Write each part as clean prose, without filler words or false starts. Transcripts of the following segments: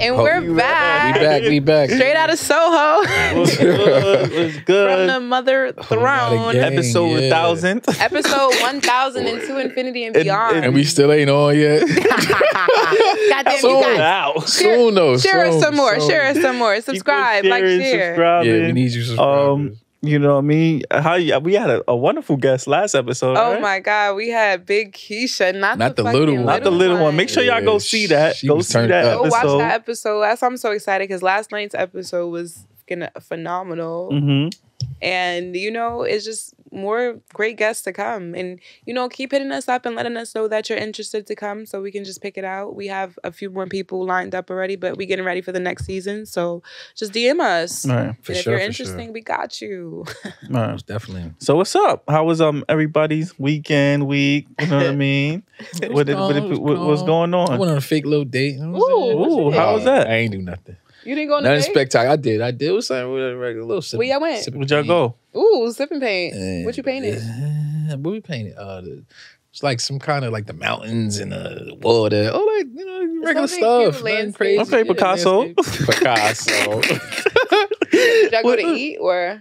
And we're back. We back. Straight out of Soho. What's good? From the mother throne. Episode 1000. Episode 1000 into infinity and beyond. And we still ain't on yet. Goddamn, you guys. Soon though. Share us some more. Share us some more. Subscribe, like, share. Yeah, we need you subscribers. You know what I mean? We had a wonderful guest last episode. Oh right? my God, we had Big Keisha, not the little one. Not the little one. Make sure y'all go see that. Go see that episode. Go watch that episode. I'm so excited because last night's episode was phenomenal. Mm-hmm. And, you know, it's just more great guests to come. And, you know, keep hitting us up and letting us know that you're interested to come so we can just pick it out. We have a few more people lined up already, but we're getting ready for the next season. So just DM us. Right. If you're interested, we got you. Right. Definitely. So what's up? How was everybody's week? You know what I mean? What's going on? I went on a fake little date. Ooh, how was that? I ain't do nothing. You didn't go on a Nothing date? spectacular. I did. It was something with a regular little sip. Where y'all went? Where'd y'all go? Ooh, sipping paint. What you painted? What we painted? It's like some kind of like the mountains and the water. Oh, like, you know, regular stuff. Nothing crazy. Okay, Picasso. Picasso. Did y'all go to eat or?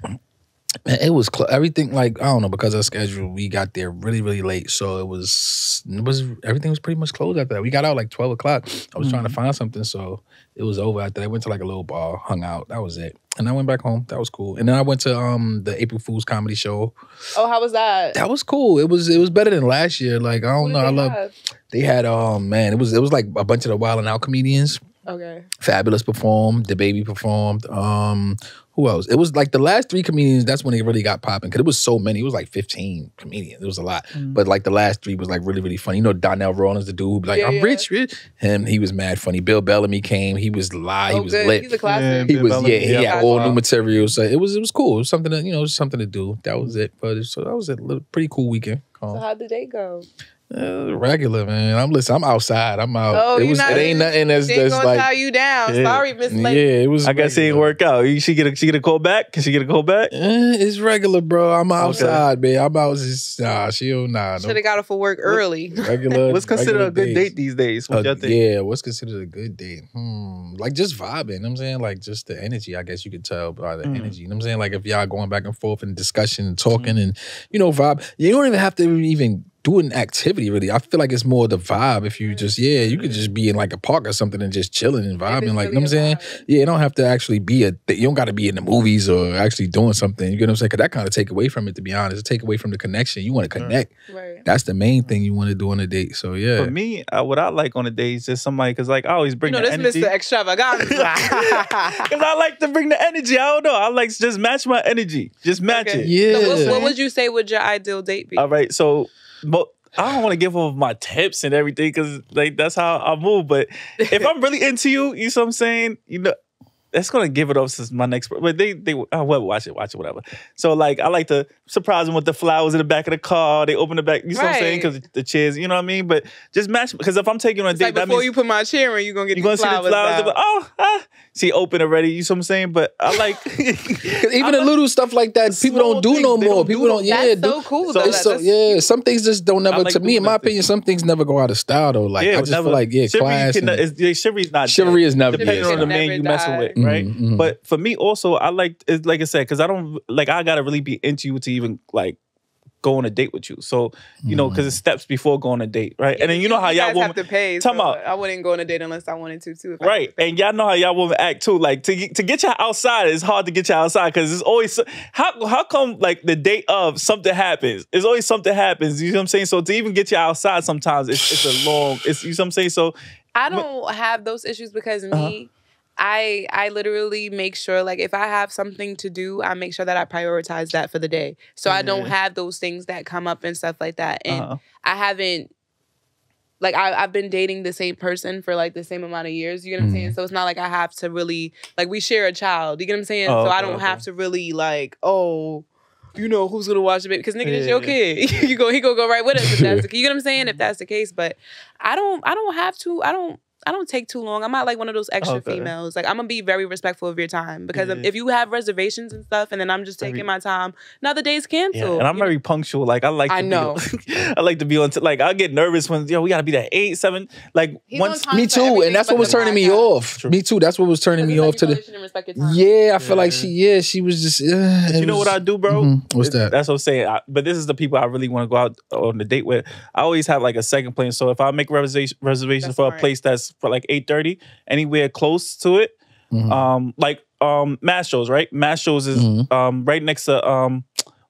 Man, it was everything, like, I don't know, because of schedule, we got there really, really late. So it was everything was pretty much closed after that. We got out like 12 o'clock. I was trying to find something, so it was over after that. I went to like a little bar, hung out. That was it. And I went back home. That was cool. And then I went to the April Fool's comedy show. Oh, how was that? That was cool. It was better than last year. Like, I don't know. They had man, it was like a bunch of the Wild 'N Out comedians. Okay. Fabulous performed. The Baby performed. Who else? It was like the last 3 comedians, that's when it really got popping. Because it was so many. It was like 15 comedians. It was a lot. But like the last 3 was like really, really funny. You know, Donnell Rawlins, the dude who be like, I'm rich. Him, he was mad funny. Bill Bellamy came. He was live. He was lit. He's a classic. He had all new material. So it was cool. It was something to, something to do. That was it. But that was a pretty cool weekend. So how'd the day go? Regular, man. I'm outside. I'm out. Oh, it ain't nothing that's gonna like tie you down. Sorry, Miss Lady. Yeah, it was. I guess it didn't work out. She get a call back? Can she get a call back? It's regular, bro. I'm outside, man. I'm out. She don't Should have got her for work early. Regular. What's considered a good date these days? What y'all think? Yeah, what's considered a good date? Like just vibing. You know what I'm saying? Like just the energy. I guess you could tell by the energy. You know what I'm saying? Like if y'all going back and forth in discussion and talking and vibe. You don't even have to even do an activity really. I feel like it's more the vibe. If you just you could just be in like a park or something and just chilling and vibing. Like, you know what I'm saying? Yeah, you don't have to actually be you don't got to be in the movies or actually doing something. You get what I'm saying? Because that kind of take away from it, to be honest. It take away from the connection. You want to connect. Right. That's the main thing you want to do on a date. So yeah. For me, what I like on a date is just somebody, because like I always bring the energy. Mr. Extravaganza. Because I like to bring the energy. I don't know. I like to just match my energy. Just match it. Yeah. So what would you say would your ideal date be? All right. So, I don't want to give off my tips and everything because like that's how I move. But if I'm really into you, you know what I'm saying? That's gonna give it up since my next. But they watch it, whatever. So like I like to surprise them with the flowers in the back of the car. They open the back. You know what I'm saying? Because the chairs. You know what I mean? But just match, because if I'm taking you on a date, like before you put my chair in, you're gonna get see the flowers. See, open already. You know what I'm saying? But I like even the little stuff like that. People don't do no more. People don't. That's so cool. So some things just don't never. To me, in my opinion, some things never go out of style though. Like I just feel like class. Chivalry's not. Chivalry is never depending on the man you messing with, right? Mm-hmm. But for me also, I like I said, because I don't like, I gotta really be into you to even like go on a date with you. So because it's steps before going on a date, right? And then you know how y'all women have to pay. So I wouldn't go on a date unless I wanted to too. Right, and y'all know how y'all women act too. Like to get y'all outside, it's hard to get y'all outside because it's always how come like the date of something happens. It's always something happens. You know what I'm saying? So to even get you outside, sometimes it's a long. You know what I'm saying? So I don't have those issues because me. I literally make sure, like, if I have something to do, I make sure that I prioritize that for the day. So I don't have those things that come up and stuff like that. And I haven't, like, I've been dating the same person for, like, the same amount of years. You get what I'm saying? So it's not like I have to really, like, we share a child. You get what I'm saying? So I don't have to really, like, you know, who's going to watch the baby? Because, nigga, it's your kid. He gonna go right with us if that's the case. You get what I'm saying? If that's the case. But I don't have to, don't take too long. I'm not like one of those extra females. Like I'm gonna be very respectful of your time because if you have reservations and stuff, and then I'm just taking my time, another day's canceled. Yeah, and I'm very punctual. Like I like to be on. Like I get nervous when we gotta be there 8, 7. Like once. Me too, and that's what was turning me off. Me too. That's what was turning me off to the. Yeah, I feel like she was just. You know what I do, bro? What's that? That's what I'm saying. But this is the people I really want to go out on the date with. I always have like a second plan. So if I make reservations for a place that's for like 8:30, anywhere close to it, like Mass Shows, right? Mass Shows is right next to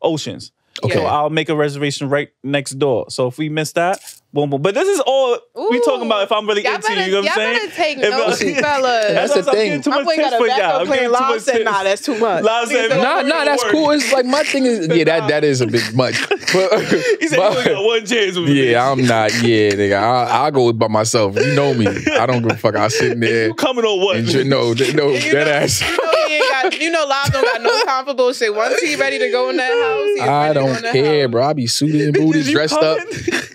Oceans. Okay. So I'll make a reservation right next door. So if we miss that, boom, boom. But this is all we talking about if I'm really into you. You know what I'm saying? Y'all better take notes, fellas. That's the thing. My boy got a backup plan. Lob said, nah, that's too much. Nah, that's cool. It's like my thing is, that is a bit much. But, he said you only got one chance with me. Yeah, I'm not. Yeah, nigga. I'll go by myself. You know me. I don't give a fuck. I'll sit in there. You coming on what? No, that ass. Lob don't got no time for bullshit. Once he ready to go in that house, I don't care, bro. I be suited and booted, dressed up.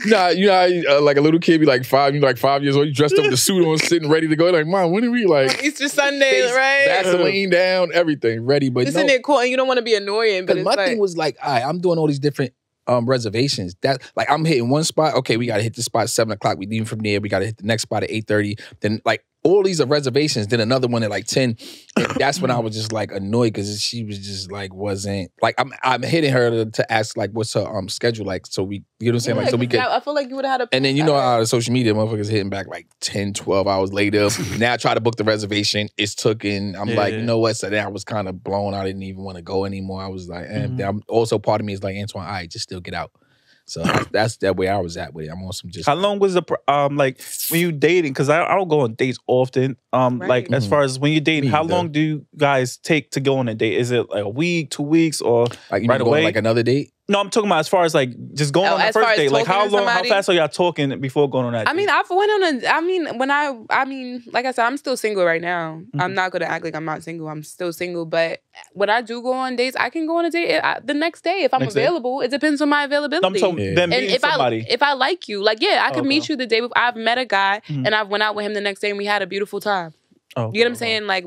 Nah, you know how like a little kid be like 5, you like 5 years old, you dressed up with the suit on, sitting ready to go. Like, Mom, when are we like Easter Sunday, right? Vaseline down, everything ready. But just in there cool, and you don't want to be annoying. But my thing was like, all right, I'm doing all these different reservations. That like I'm hitting one spot. Okay, we gotta hit the spot at 7 o'clock. We leaving from there. We gotta hit the next spot at 8:30. Then like all these are reservations. Then another one at like 10. And that's when I was just like annoyed because she was just like wasn't like I'm hitting her to ask like what's her schedule like so we you know what I'm saying like so we could. I feel like you would have had a. And then you know how social media motherfuckers hitting back like 10, 12 hours later. Now I try to book the reservation. It's taken. I'm like you know what? So then I was kind of blown. I didn't even want to go anymore. I was like, I'm also part of me is like Antoine. All right, just still get out. So that's that way I was at with it. I'm on some just. How long was the like when you dating? Because I don't go on dates often. Like as far as when you're dating, how long do you guys take to go on a date? Is it like a week, 2 weeks, or like right away? Like another date? No, I'm talking about as far as like just going on the first date. Like how long, how fast are y'all talking before going on that date? I mean, like I said, I'm still single right now. I'm not going to act like I'm not single. I'm still single. But when I do go on dates, I can go on a date the next day if I'm available. It depends on my availability. I'm talking then meeting somebody. If I like you, like, I could meet you the day before. I've met a guy and I went out with him the next day and we had a beautiful time. You get what I'm saying? Like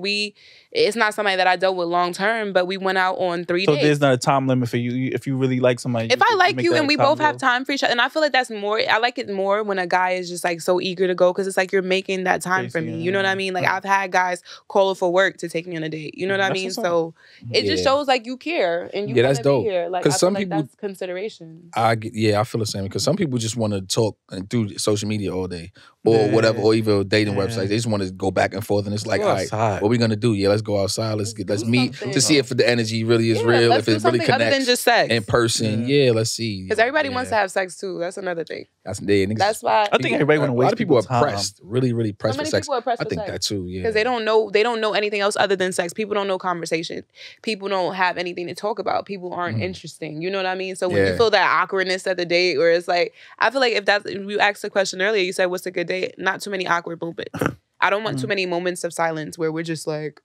it's not somebody that I dealt with long term, but we went out on 3 days. So there's not a time limit for you if you really like somebody. If I like you and we both have time for each other, and I feel like that's more. I like it more when a guy is just like so eager to go because it's like you're making that time for me. You know what I mean? Like I've had guys call for work to take me on a date. You know what I mean? So it just shows like you care and you want to be here. Like I feel like that's consideration. I feel the same because some people just want to talk and do social media all day or whatever, or even dating websites. They just want to go back and forth, and it's like, all right, what we gonna do? Yeah, let's go outside. Let's meet to see if the energy really is real, if it really connects other than just sex. In person. Yeah, let's see. Because everybody wants to have sex too. That's another thing. That's why I think everybody want to waste. A lot of people are pressed, really pressed for sex. People are pressed I think that too. Yeah, because they don't know anything else other than sex. People don't know conversation. People don't have anything to talk about. People aren't interesting. You know what I mean? So when you feel that awkwardness at the date, where it's like, I feel like if you asked the question earlier, you said, "What's a good date?" Not too many awkward moments. I don't want too many moments of silence where we're just like.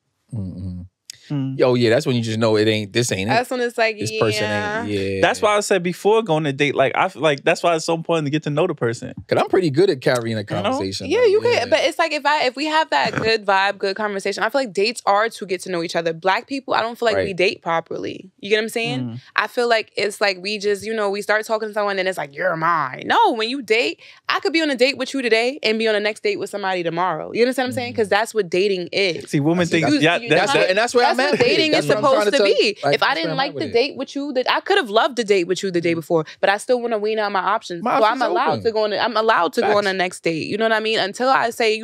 Yo, that's when you just know this ain't it. That's when it's like, this person ain't. That's why I said before going on a date, like I feel like that's why it's so important to get to know the person. Cause I'm pretty good at carrying a conversation. You know? You can, but it's like if we have that good vibe, good conversation, I feel like dates are to get to know each other. Black people, I don't feel like we date properly. You get what I'm saying? I feel like it's like we just, we start talking to someone and it's like, you're mine. No, when you date, I could be on a date with you today and be on the next date with somebody tomorrow. You understand what I'm saying? Because that's what dating is. See, women think that's where I'm at. Dating is supposed to be. If I didn't like the date with you, I could have loved the date with you the day before, but I still want to wean out my options. So I'm allowed to go on. I'm allowed to go on the next date. You know what I mean? Until I say,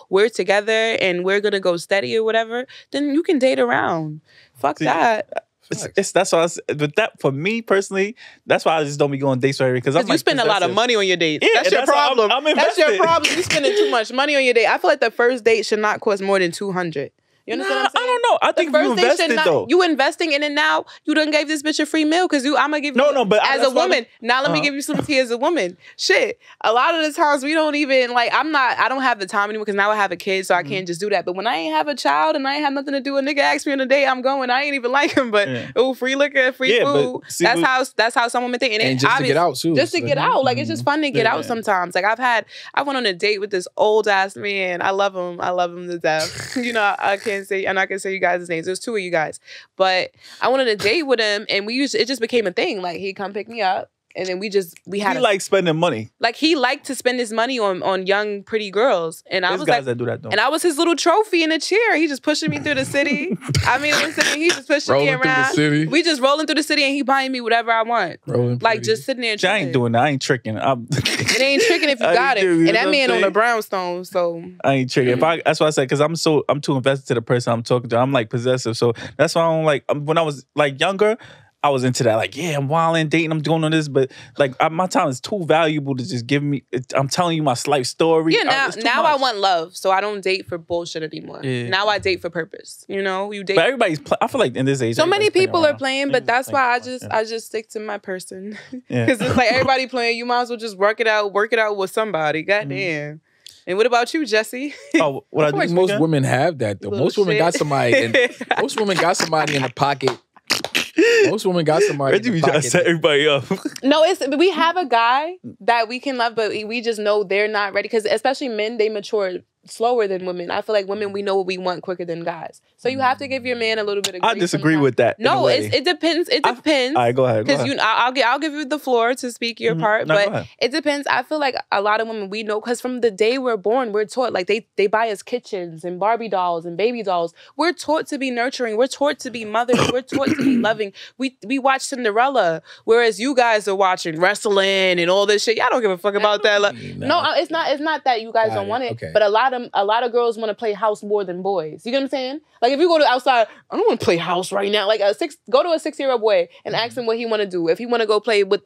we're together and we're gonna go steady or whatever, then you can date around. Fuck that. That's why. But that for me personally, that's why I just don't be going dates right because you spend a lot of money on your dates. Yeah, that's your problem. I'm that's your problem. You spending too much money on your date. I feel like the first date should not cost more than $200. You understand what I'm saying? I don't know. I think you invested though. You investing in it now. You done gave this bitch a free meal because I'm gonna give you. But as a woman, now let me give you some tea as a woman. Shit, a lot of the times we don't even like. I don't have the time anymore because now I have a kid, so I can't just do that. But when I ain't have a child and I ain't have nothing to do, a nigga asked me on a date, I'm going. I ain't even like him, but free liquor, free food. See, that's how some women think. And just to get out too. Just to get out, like it's just fun to get out sometimes. Like I went on a date with this old ass man. I love him to death. You know, I'm not gonna say you guys' names. There's two of you guys. But I went on a date with him and it just became a thing. Like he'd come pick me up and then he liked spending money. Like he liked to spend his money on young, pretty girls. And I was guys that do that, though. And I was his little trophy in a chair. He just pushing me through the city. I mean, listen, he just pushing me around. Through the city. We just rolling through the city and he buying me whatever I want. Like just sitting there. I ain't doing that. I ain't tricking. It ain't tricking if you got it. And that man on a brownstone, so I ain't tricking. That's why I said, because I'm too invested to the person I'm talking to. I'm like possessive. So that's why I don't like, when I was like younger, I was into that, like, yeah, I'm wilding, dating, I'm doing all this, but like my time is too valuable to just give me. I'm telling you my life story. Yeah, now I want love, so I don't date for bullshit anymore. Yeah. Now I date for purpose. You know, you date. But everybody's. I feel like in this age, so many people are playing, but that's why I just stick to my person. Because it's like everybody playing. You might as well just work it out with somebody. Goddamn. And what about you, Jesse? Oh, I feel like most women have that though. Most women got somebody, most women got somebody in the pocket. Most women got somebody. Where'd you just set everybody up? No, we have a guy that we can love, but we just know they're not ready. Because especially men, they mature slower than women. I feel like women, we know what we want quicker than guys. So you have to give your man a little bit of grace. I disagree with that. No, it depends. It depends. All right, go ahead. Because I'll give you the floor to speak your part, but it depends. I feel like a lot of women, we know, because from the day we're born, we're taught, like they buy us kitchens and Barbie dolls and baby dolls. We're taught to be nurturing. We're taught to be mothers. We're taught to be loving. We watch Cinderella, whereas you guys are watching wrestling and all this shit. Y'all don't give a fuck about that. No, it's not that you guys don't want it, but a lot of girls want to play house more than boys. You get what I'm saying? Like if you go to outside, I don't want to play house right now. Like go to a 6-year-old boy and ask him what he want to do. If he want to go play with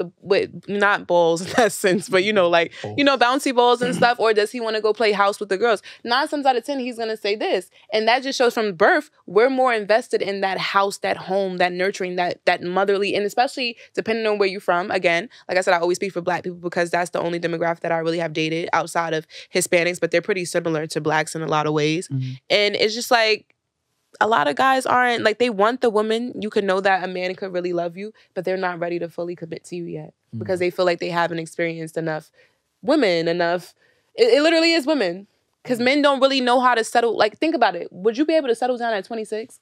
not balls in that sense, but bouncy balls and stuff, or does he want to go play house with the girls? 9 times out of 10, he's gonna say this, and that just shows from birth we're more invested in that house, that home, that nurturing, that motherly, and especially depending on where you're from. Again, like I said, I always speak for Black people because that's the only demographic that I really have dated outside of Hispanics, but they're pretty similar to Blacks in a lot of ways, and it's just like. A lot of guys aren't, like, they want the woman. You can know that a man could really love you, but they're not ready to fully commit to you yet because they feel like they haven't experienced enough women, it literally is women. Because men don't really know how to settle. Like, think about it. Would you be able to settle down at 26?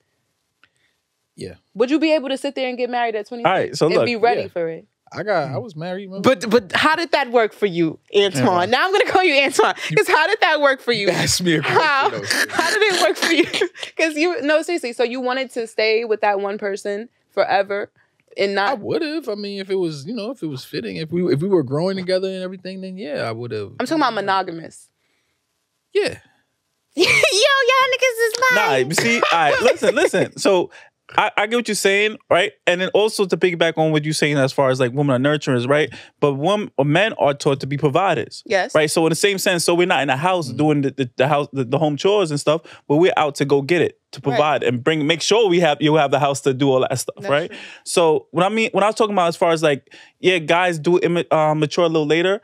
Yeah. Would you be able to sit there and get married at 26? All right, so look. And be ready for it? I was married. Remember? But how did that work for you, Antoine? Now I'm going to call you Antoine. Because how did that work for you? Ask me a question. How did it work for you? Because seriously, so you wanted to stay with that one person forever and not... I would have. I mean, if it was, if it was fitting, if we were growing together and everything, then yeah, I would have. I'm talking about monogamous. Yeah. Yo, y'all niggas is lying. Nah, see, all right, listen. So... I get what you're saying, right? And then also to piggyback on what you're saying as far as like women are nurturers, right? But men are taught to be providers. Yes. Right? So in the same sense, so we're not in the house doing the home chores and stuff, but we're out to go get it, to provide and make sure you have the house to do all that stuff, that's right? True. So when I was talking about as far as like, yeah, guys do mature a little later,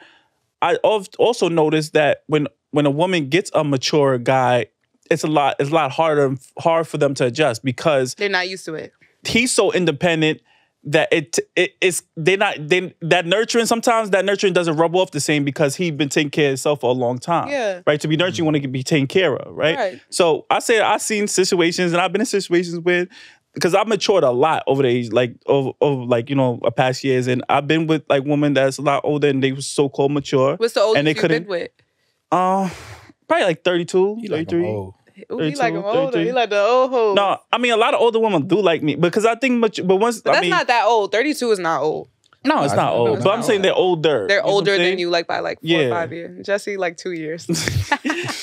I also noticed that when a woman gets a mature guy, it's a lot hard for them to adjust because they're not used to it. He's so independent that that nurturing doesn't rub off the same because he's been taking care of himself for a long time. Yeah. Right? To be nurtured, you want to be taken care of, right? So I've seen situations, and I've been in situations because I've matured a lot over the age, like over past years, and I've been with like women that's a lot older and they were so-called mature. What's the oldest you've been with? Probably like 32, 33. Ooh, he like him older. He like the old hoes. No, I mean, a lot of older women do like me because I think that's not that old. 32 is not old. No, it's not old. But I'm saying they're older. They're older than you, like by like 4 or 5 years. Jesse, like 2 years.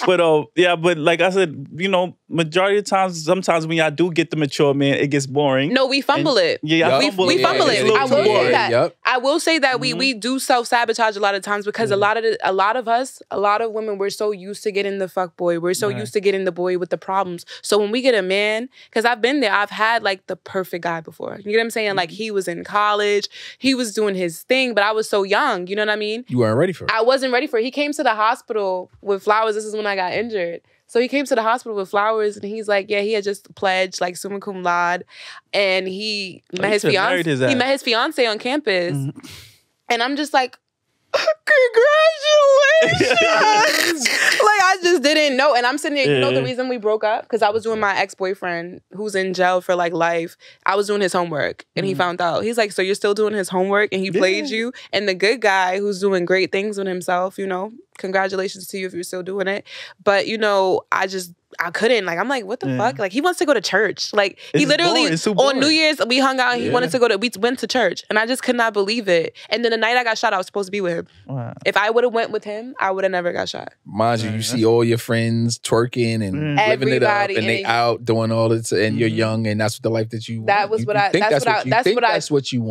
But yeah, but like I said, you know, majority of times, sometimes when y'all do get the mature man, it gets boring. No, we fumble it. Yeah, we fumble it. I will say that. I will say that we do self-sabotage a lot of times because a lot of us, a lot of women, we're so used to getting the fuck boy. We're so used to getting the boy with the problems. So when we get a man, because I've been there, I've had like the perfect guy before. You know what I'm saying? Like he was in college, he was doing his thing, but I was so young. You know what I mean? You weren't ready for it. I wasn't ready for it. He came to the hospital with flowers. This is when I got injured. So he came to the hospital with flowers, and he's like, yeah, he had just pledged like summa cum laude, and he met his fiance. He met his fiance on campus, and I'm just like, congratulations! Like I just didn't know, and I'm sitting there. You know the reason we broke up? Because I was doing my ex-boyfriend who's in jail for like life. I was doing his homework, and he found out. He's like, so you're still doing his homework, and he played you, and the good guy who's doing great things with himself. You know, congratulations to you if you're still doing it. But you know, I couldn't. Like, I'm like, what the fuck? Like, he wants to go to church. Like, he literally, on New Year's, we hung out and he wanted to we went to church. And I just could not believe it. And then the night I got shot, I was supposed to be with him. Wow. If I would have went with him, I would have never got shot. Mind you, you see all your friends twerking and living it up, and they out doing all this, and you're young, and that's what the life that you want. That's what I want.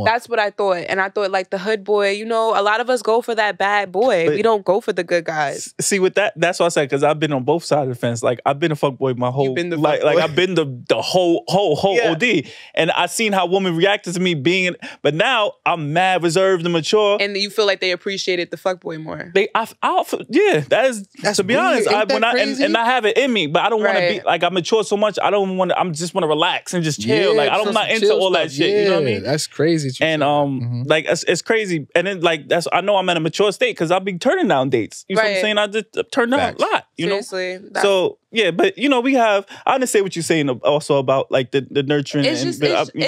That's what I thought. And I thought, like, the hood boy, you know, a lot of us go for that bad boy. But we don't go for the good guys. See, with that's what I said, because I've been on both sides of the fence. Like, I've been a fuckboy my whole life. Like, I've been the whole OD. And I seen how women reacted to me being, but now I'm mad, reserved, and mature. And you feel like they appreciated the fuckboy more. That's to be honest, and I have it in me, but I don't want to be, like, I mature so much, I don't want to, I just want to relax and just chill. Like, I'm not into all that shit. You know what I mean? That's crazy. And like, it's crazy. And then, like, I know I'm at a mature state because I'll be turning down dates. You know what I'm saying? I just turn down a lot. You know? So yeah, but you know, I understand what you're saying also about like the nurturing. It's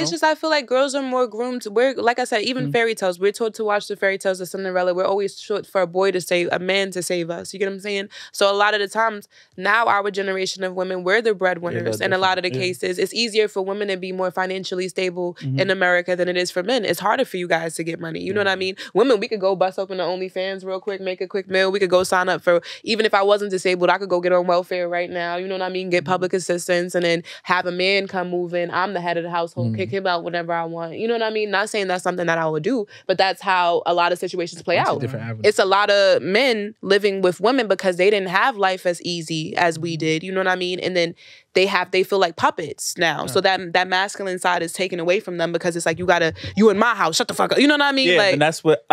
just I feel like girls are more groomed. We're, like I said, even fairy tales. We're taught to watch the fairy tales of Cinderella. We're always taught for a man to save us. You get what I'm saying? So a lot of the times now, our generation of women, we're the breadwinners. In a lot of the cases, it's easier for women to be more financially stable in America than it is for men. It's harder for you guys to get money. You know what I mean? Women, we could go bust open the OnlyFans real quick, make a quick meal. We could go sign up for, even if I wasn't disabled, I could go get on welfare right now. You know what I mean? Get public assistance and then have a man come move in. I'm the head of the household, kick him out whenever I want. You know what I mean? Not saying that's something that I would do, but that's how a lot of situations play out. It's a lot of men living with women because they didn't have life as easy as we did. You know what I mean? And then they feel like puppets now. So that masculine side is taken away from them because it's like, you in my house, shut the fuck up. You know what I mean? Yeah, like, and that's what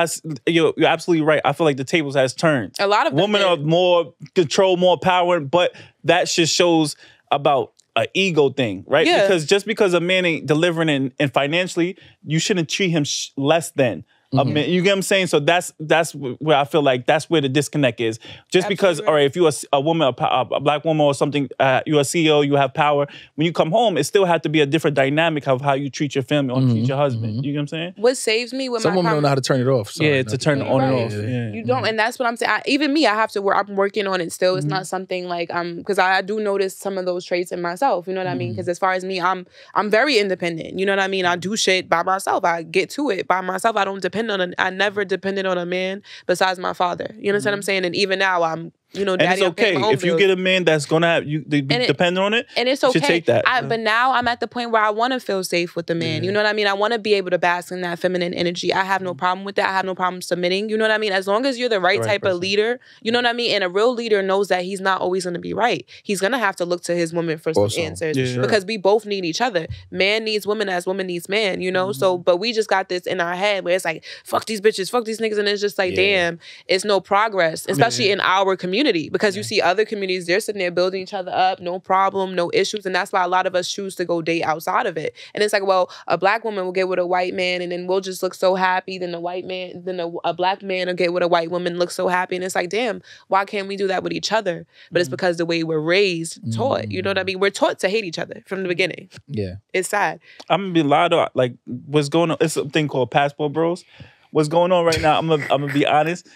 you're absolutely right. I feel like the tables has turned. A lot of women are more control, more power, but that just shows about an ego thing, right? Yeah. Because just because a man ain't delivering and financially, you shouldn't treat him less than. You get what I'm saying? So that's where I feel like that's where the disconnect is. Just because, all right, if you're a woman, a black woman or something, you're a CEO, you have power. When you come home, it still had to be a different dynamic of how you treat your family or treat your husband. You get what I'm saying? What saves me with some women don't know how to turn it off. To turn it on and off. Yeah. You don't, and that's what I'm saying. Even me, I have to work. I'm working on it still. It's not something like because I do notice some of those traits in myself. You know what I mean? Because as far as me, I'm very independent. You know what I mean? I do shit by myself. I get to it by myself. I don't depend on I never depended on a man besides my father. You understand what I'm saying? And even now, I'm, you know, daddy, and it's okay if you get a man that's gonna have you depend on it. And it's okay. You should take that. But now I'm at the point where I want to feel safe with the man. You know what I mean? I want to be able to bask in that feminine energy. I have no problem with that. I have no problem submitting. You know what I mean? As long as you're the right type of leader. You know what I mean? And a real leader knows that he's not always going to be right. He's gonna have to look to his woman for some answers because we both need each other. Man needs woman as woman needs man. You know. So, but we just got this in our head where it's like, fuck these bitches, fuck these niggas, and it's just like, damn, it's no progress, especially in our community because you see other communities, they're sitting there building each other up, no problem, no issues. And that's why a lot of us choose to go date outside of it. And it's like, well, a black woman will get with a white man and then we'll just look so happy. Then a black man will get with a white woman, look so happy. And it's like, damn, why can't we do that with each other? But it's because the way we're raised, taught. You know what I mean? We're taught to hate each other from the beginning. Yeah. It's sad. I'm going to be loud. Like, what's going on? It's a thing called Passport Bros. What's going on right now, I'm gonna be honest.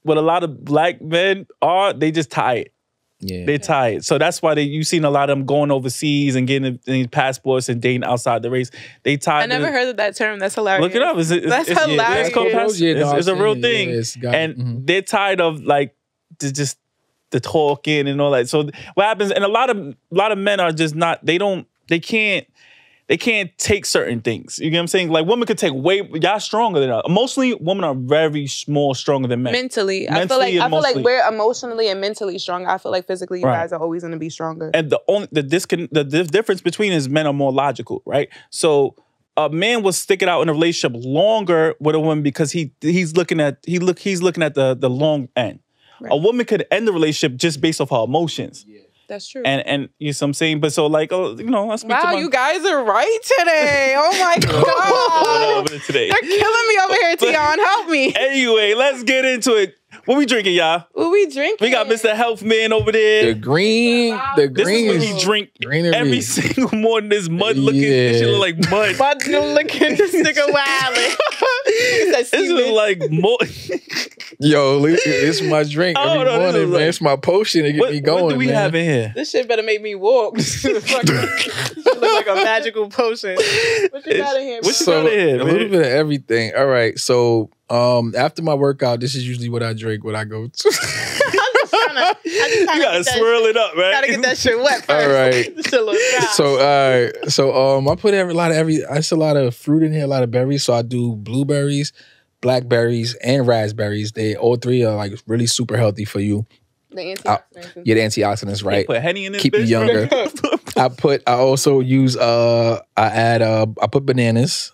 What a lot of black men they just tired. Yeah. They're tired. So that's why you've seen a lot of them going overseas and getting these passports and dating outside the race. They tired. I never heard of that term. That's hilarious. Look it up. That's hilarious. It's a real thing. And they're tired of like just the talking and all that. So what happens? And a lot of men are just not. They can't take certain things. You get what I'm saying? Like women could take y'all stronger than us. Emotionally, women are very more stronger than men. Mentally. I feel like we're emotionally and mentally stronger. I feel like physically you guys are always gonna be stronger. And the difference between is men are more logical, right? So a man will stick it out in a relationship longer with a woman because he's looking at the long end. Right. A woman could end the relationship just based off her emotions. Yeah. That's true. And you know what I'm saying? But so like, I speak to you guys are right today. Oh my God. Today. They're killing me over here, Tion. Help me. Anyway, let's get into it. What we drinking, y'all? What we drinking? We got Mr. Health Man over there. The green. This is what he drink every single morning. This mud looking. This shit look like mud. Mud looking. This nigga wildin'. This is like more. Yo, it's my drink every morning, man. It's my potion to get me going. What do we have in here? This shit better make me walk. This shit look like a magical potion. What you got in here? A little bit of everything. All right, so after my workout, this is usually what I drink when I go to. You gotta swirl it up, right? Gotta get that shit wet first. All right. This shit look dry. So I put a lot of fruit in here, a lot of berries. So I do blueberries, blackberries, and raspberries. They all three are like really super healthy for you. The antioxidants. The antioxidants, right? Put honey in this. Keep you younger. I also use I put bananas.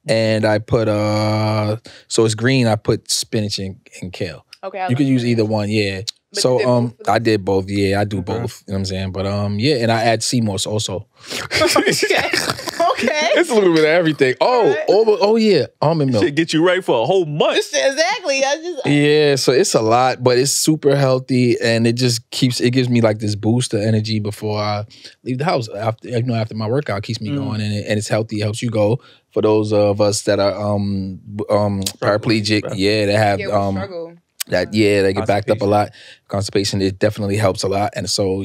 And I put so it's green. I put spinach and kale. Okay, you could use either one, yeah. But so I did both, yeah. I do both. You know what I'm saying? But yeah, and I add sea moss also. Okay. It's a little bit of everything. Oh yeah, almond milk. Should get you right for a whole month. Exactly. Yeah, so it's a lot, but it's super healthy, and it just gives me like this boost of energy before I leave the house. After my workout, keeps me going, and it's healthy. It helps you go. For those of us that are paraplegic, they have struggle. They get backed up a lot. Constipation, it definitely helps a lot. And so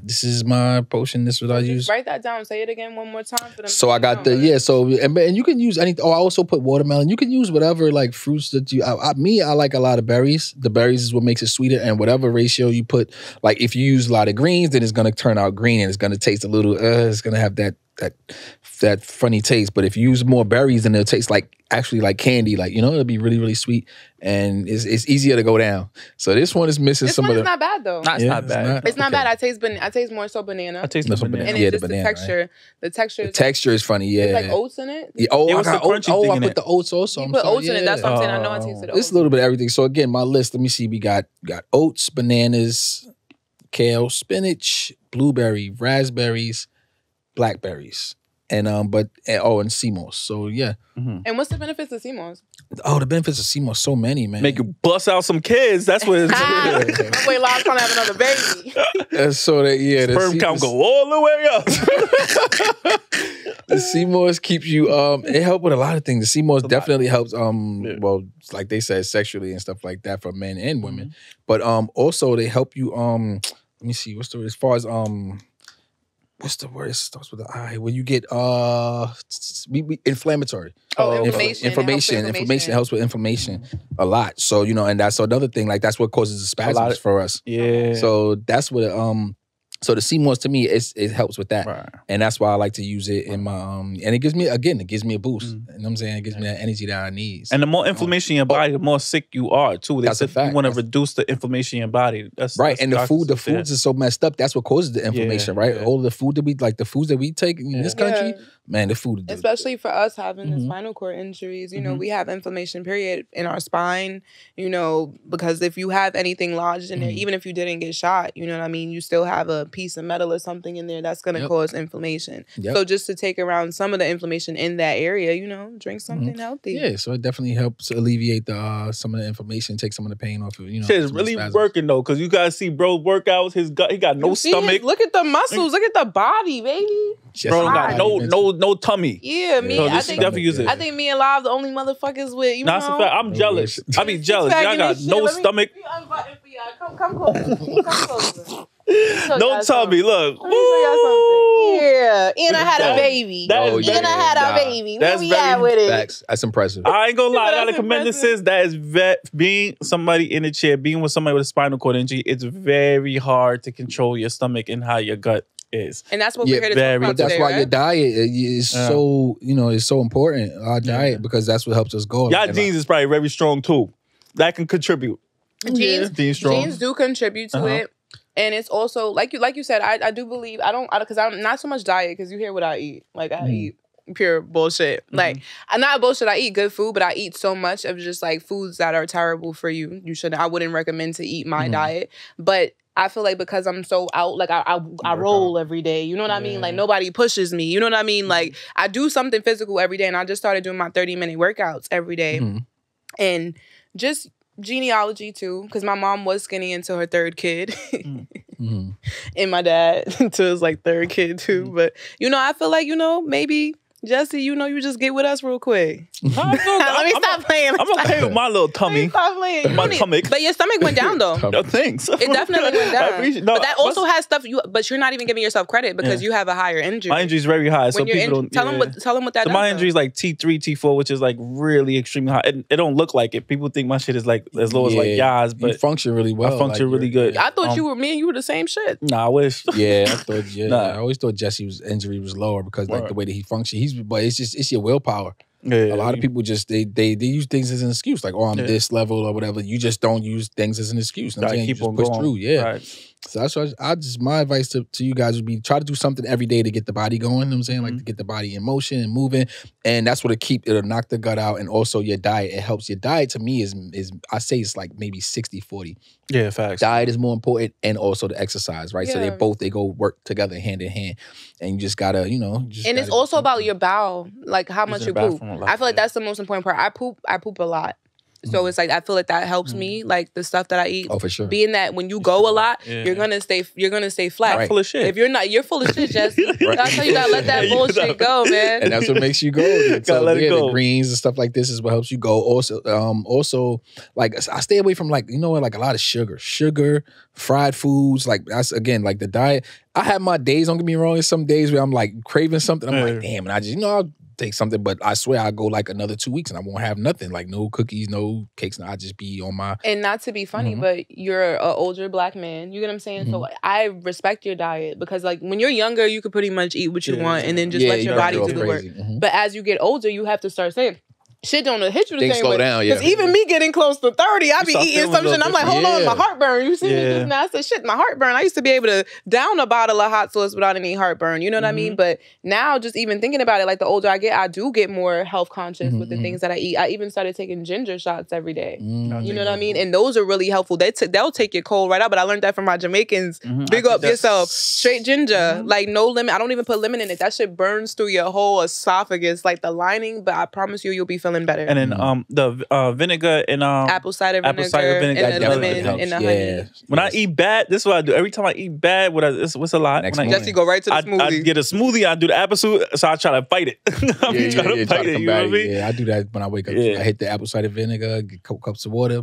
this is my potion. This is what I use. Write that down. Say it again one more time for them. So I got and you can use anything. I also put watermelon. You can use whatever like fruits that you. I like a lot of berries. The berries is what makes it sweeter, and whatever ratio you put. Like if you use a lot of greens, then it's gonna turn out green, and it's gonna taste a little. It's gonna have that funny taste. But if you use more berries, then it'll taste actually like candy. Like it'll be really really sweet, and it's easier to go down. So this one is missing some of the. It's not bad though. It's not bad. It's not bad. I taste more so banana. I taste the banana. And it's just the texture. Right? The texture is funny. Yeah. It's like oats in it. Yeah, I got oats. I put the oats also. You put oats in it. That's what I'm saying. I know I tasted oats. It's a little bit of everything. So again, my list. Let me see. We got oats, bananas, kale, spinach, blueberry, raspberries, blackberries. And and sea moss. So yeah. Mm-hmm. And what's the benefits of sea moss? Oh, the benefits of sea moss, so many, man. Make you bust out some kids. That's what it's Wait, Locke's trying to have another baby. So that the sperm count go all the way up. The sea moss keeps you it helps with a lot of things. The sea moss definitely helps well, like they said, sexually and stuff like that for men and women. Mm-hmm. But also they help you let me see, what's the word as far as what's the word? It starts with the I. When you get inflammatory. Inflammation. Inflammation helps with inflammation a lot. So and that's another thing. Like that's what causes the spasms for us. Yeah. So that's what so the sea moss to me it helps with that, right. And that's why I like to use it in my and it gives me a boost. You know what I'm saying? It gives me that energy that I need. And the more inflammation in your body, the more sick you are too. That's a fact. You want to reduce the inflammation in your body. That's and the foods is so messed up. That's what causes the inflammation, right? Yeah. All the food that the foods that we take in this country, man, the food. Especially for us having the spinal cord injuries, we have inflammation period in our spine. Because if you have anything lodged in there, even if you didn't get shot, you know what I mean, you still have a piece of metal or something in there that's going to cause inflammation. So just to take around some of the inflammation in that area, drink something healthy. Yeah, so it definitely helps alleviate some of the inflammation, take some of the pain off of Shit is really working though, because you guys see bro workouts. His gut, he got no stomach. Look at the muscles. Look at the body, baby. Bro got no tummy. Yeah, me. So I think definitely use it. I think me and Live the only motherfuckers with That's a fact. I'm jealous. I be jealous. Y'all got no stomach. Come closer. Come closer. Don't tell me. Look. Let me show y'all something. Yeah. And I had a baby. That is and I had a baby. Where we at with it? Facts. That's impressive. I ain't gonna lie. I gotta That's commend this. impressive. That is being somebody in a chair, being with somebody with a spinal cord injury. It's very hard to control your stomach and how your gut is. And that's what we're here to talk about But that's today, why right? your diet is so, is so important. Our diet, because that's what helps us go. Y'all genes is probably very strong too. That can contribute. Genes, being strong. genes do contribute to it. And it's also, like you said, I do believe, because I'm not so much diet, because you hear what I eat. Like, I eat pure bullshit. Like, I'm not bullshit, I eat good food, but I eat so much of just, like, foods that are terrible for you. I wouldn't recommend to eat my diet. But I feel like because I'm so out, like I roll every day. You know what I mean? Like nobody pushes me. You know what I mean? Like I do something physical every day, and I just started doing my 30-minute workouts every day. And just genealogy too, because my mom was skinny until her third kid. And my dad until his like third kid too. But I feel like, maybe Jesse, you just get with us real quick. Let me stop playing. I'm okay with my little tummy. Stop playing. My stomach. But your stomach went down though. No, thanks. It definitely went down. No, but that also has stuff but you're not even giving yourself credit because you have a higher injury. My injury is very high. So When you're people don't tell them what that so does. my injury is like T3, T4, which is like really extremely high. It don't look like it. People think my shit is like as low as like Yas, but you function really well. I function really good. I thought me and you were the same shit. Nah, I wish. Yeah, I thought. Yeah, I always thought Jesse's injury was lower because like the way that he functioned. But it's your willpower. A lot of people just they use things as an excuse, like I'm this level or whatever. You just don't use things as an excuse. You know what I'm saying? Keep you just on push going. through. Yeah. Right. So that's why my advice to you guys would be try to do something every day to get the body going. You know what I'm saying? Like to get the body in motion and moving. And that's what it'll knock the gut out. And also your diet, it helps. Your diet to me is I say it's like maybe 60-40. Yeah, facts. Diet is more important and also the exercise, right? Yeah. So they go work together hand in hand. And you just gotta, and it's also about your bowel, like how much you poop. I feel like that's the most important part. I poop a lot. So it's like I feel like that helps me, like the stuff that I eat. Oh, for sure. Being that when you go a lot, you're gonna stay flat. Right. Full of shit. If you're not, you're full of shit, Jesse. That's how you gotta let that bullshit go, man. And that's what makes you go. Gotta let it go. The greens and stuff like this is what helps you go. Also, like I stay away from like like a lot of sugar, fried foods. Like that's again like the diet. I have my days. Don't get me wrong. There's some days where I'm like craving something. I'm like, damn, and I just I'll take something, but I swear I'll go like another 2 weeks and I won't have nothing. Like no cookies, no cakes. And I'll just be on my. And not to be funny, but you're an older black man. You get what I'm saying? So I respect your diet because like when you're younger, you could pretty much eat what you want and then just let your body do the work. But as you get older, you have to start saying, shit don't hit you the Things same slow way. down, yeah. Because even me getting close to 30, I be eating some shit and I'm like, hold on, my heartburn. You see me just now? I said, shit, my heartburn. I used to be able to down a bottle of hot sauce without any heartburn. You know what I mean? But now just even thinking about it, like the older I get, I do get more health conscious with the things that I eat. I even started taking ginger shots every day. You know what I mean? And those are really helpful. They'll take your cold right out. But I learned that from my Jamaicans. Big up yourself. Straight ginger. Like no lemon. I don't even put lemon in it. That shit burns through your whole esophagus, like the lining. But I promise you'll be feeling better. And then the vinegar and apple cider vinegar and the lemon and the honey. When I eat bad, this is what I do. Every time I eat bad, what's a lot? Jesse go right to the smoothie. I get a smoothie. I do the apple cider, so I try to fight it. I be trying to fight it. You know what I mean? Yeah, I do that when I wake up. I hit the apple cider vinegar, get a couple cups of water.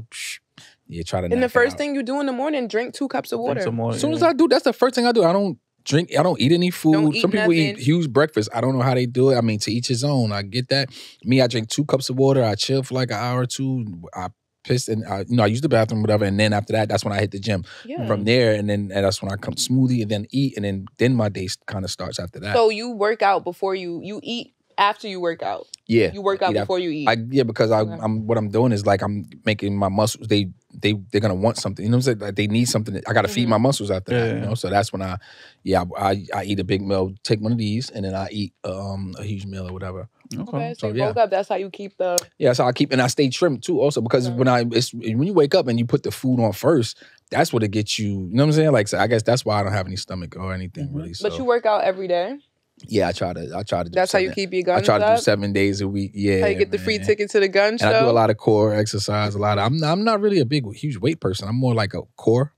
Yeah, try to. And the first thing you do in the morning, drink 2 cups of water. As soon as I do, that's the first thing I do. I don't drink. I don't eat any food. Some people eat huge breakfast. I don't know how they do it. I mean, to each his own. I get that. Me, I drink 2 cups of water. I chill for like an hour or two. I piss and I use the bathroom, whatever. And then after that, that's when I hit the gym. Yeah. From there, and that's when I come smoothie and then eat, and then my day kind of starts after that. So you work out before you eat. After you work out, yeah, you work out before you eat. Because I'm what I'm doing is like I'm making my muscles. They're gonna want something. You know what I'm saying? Like they need something. I gotta feed my muscles after that. You know, so that's when I eat a big meal. Take one of these, and then I eat a huge meal or whatever. Okay, so you woke up. That's how you keep the. Yeah, so I keep and I stay trimmed too. Also because when you wake up and you put the food on first, that's what it gets you. You know what I'm saying? Like so I guess that's why I don't have any stomach or anything really. So. But you work out every day. Yeah, I try to. Do That's how you keep your guns up? I try to do 7 days a week. Yeah, how you get the free ticket to the gun show? And I do a lot of core exercise. I'm not really a huge weight person. I'm more like a core.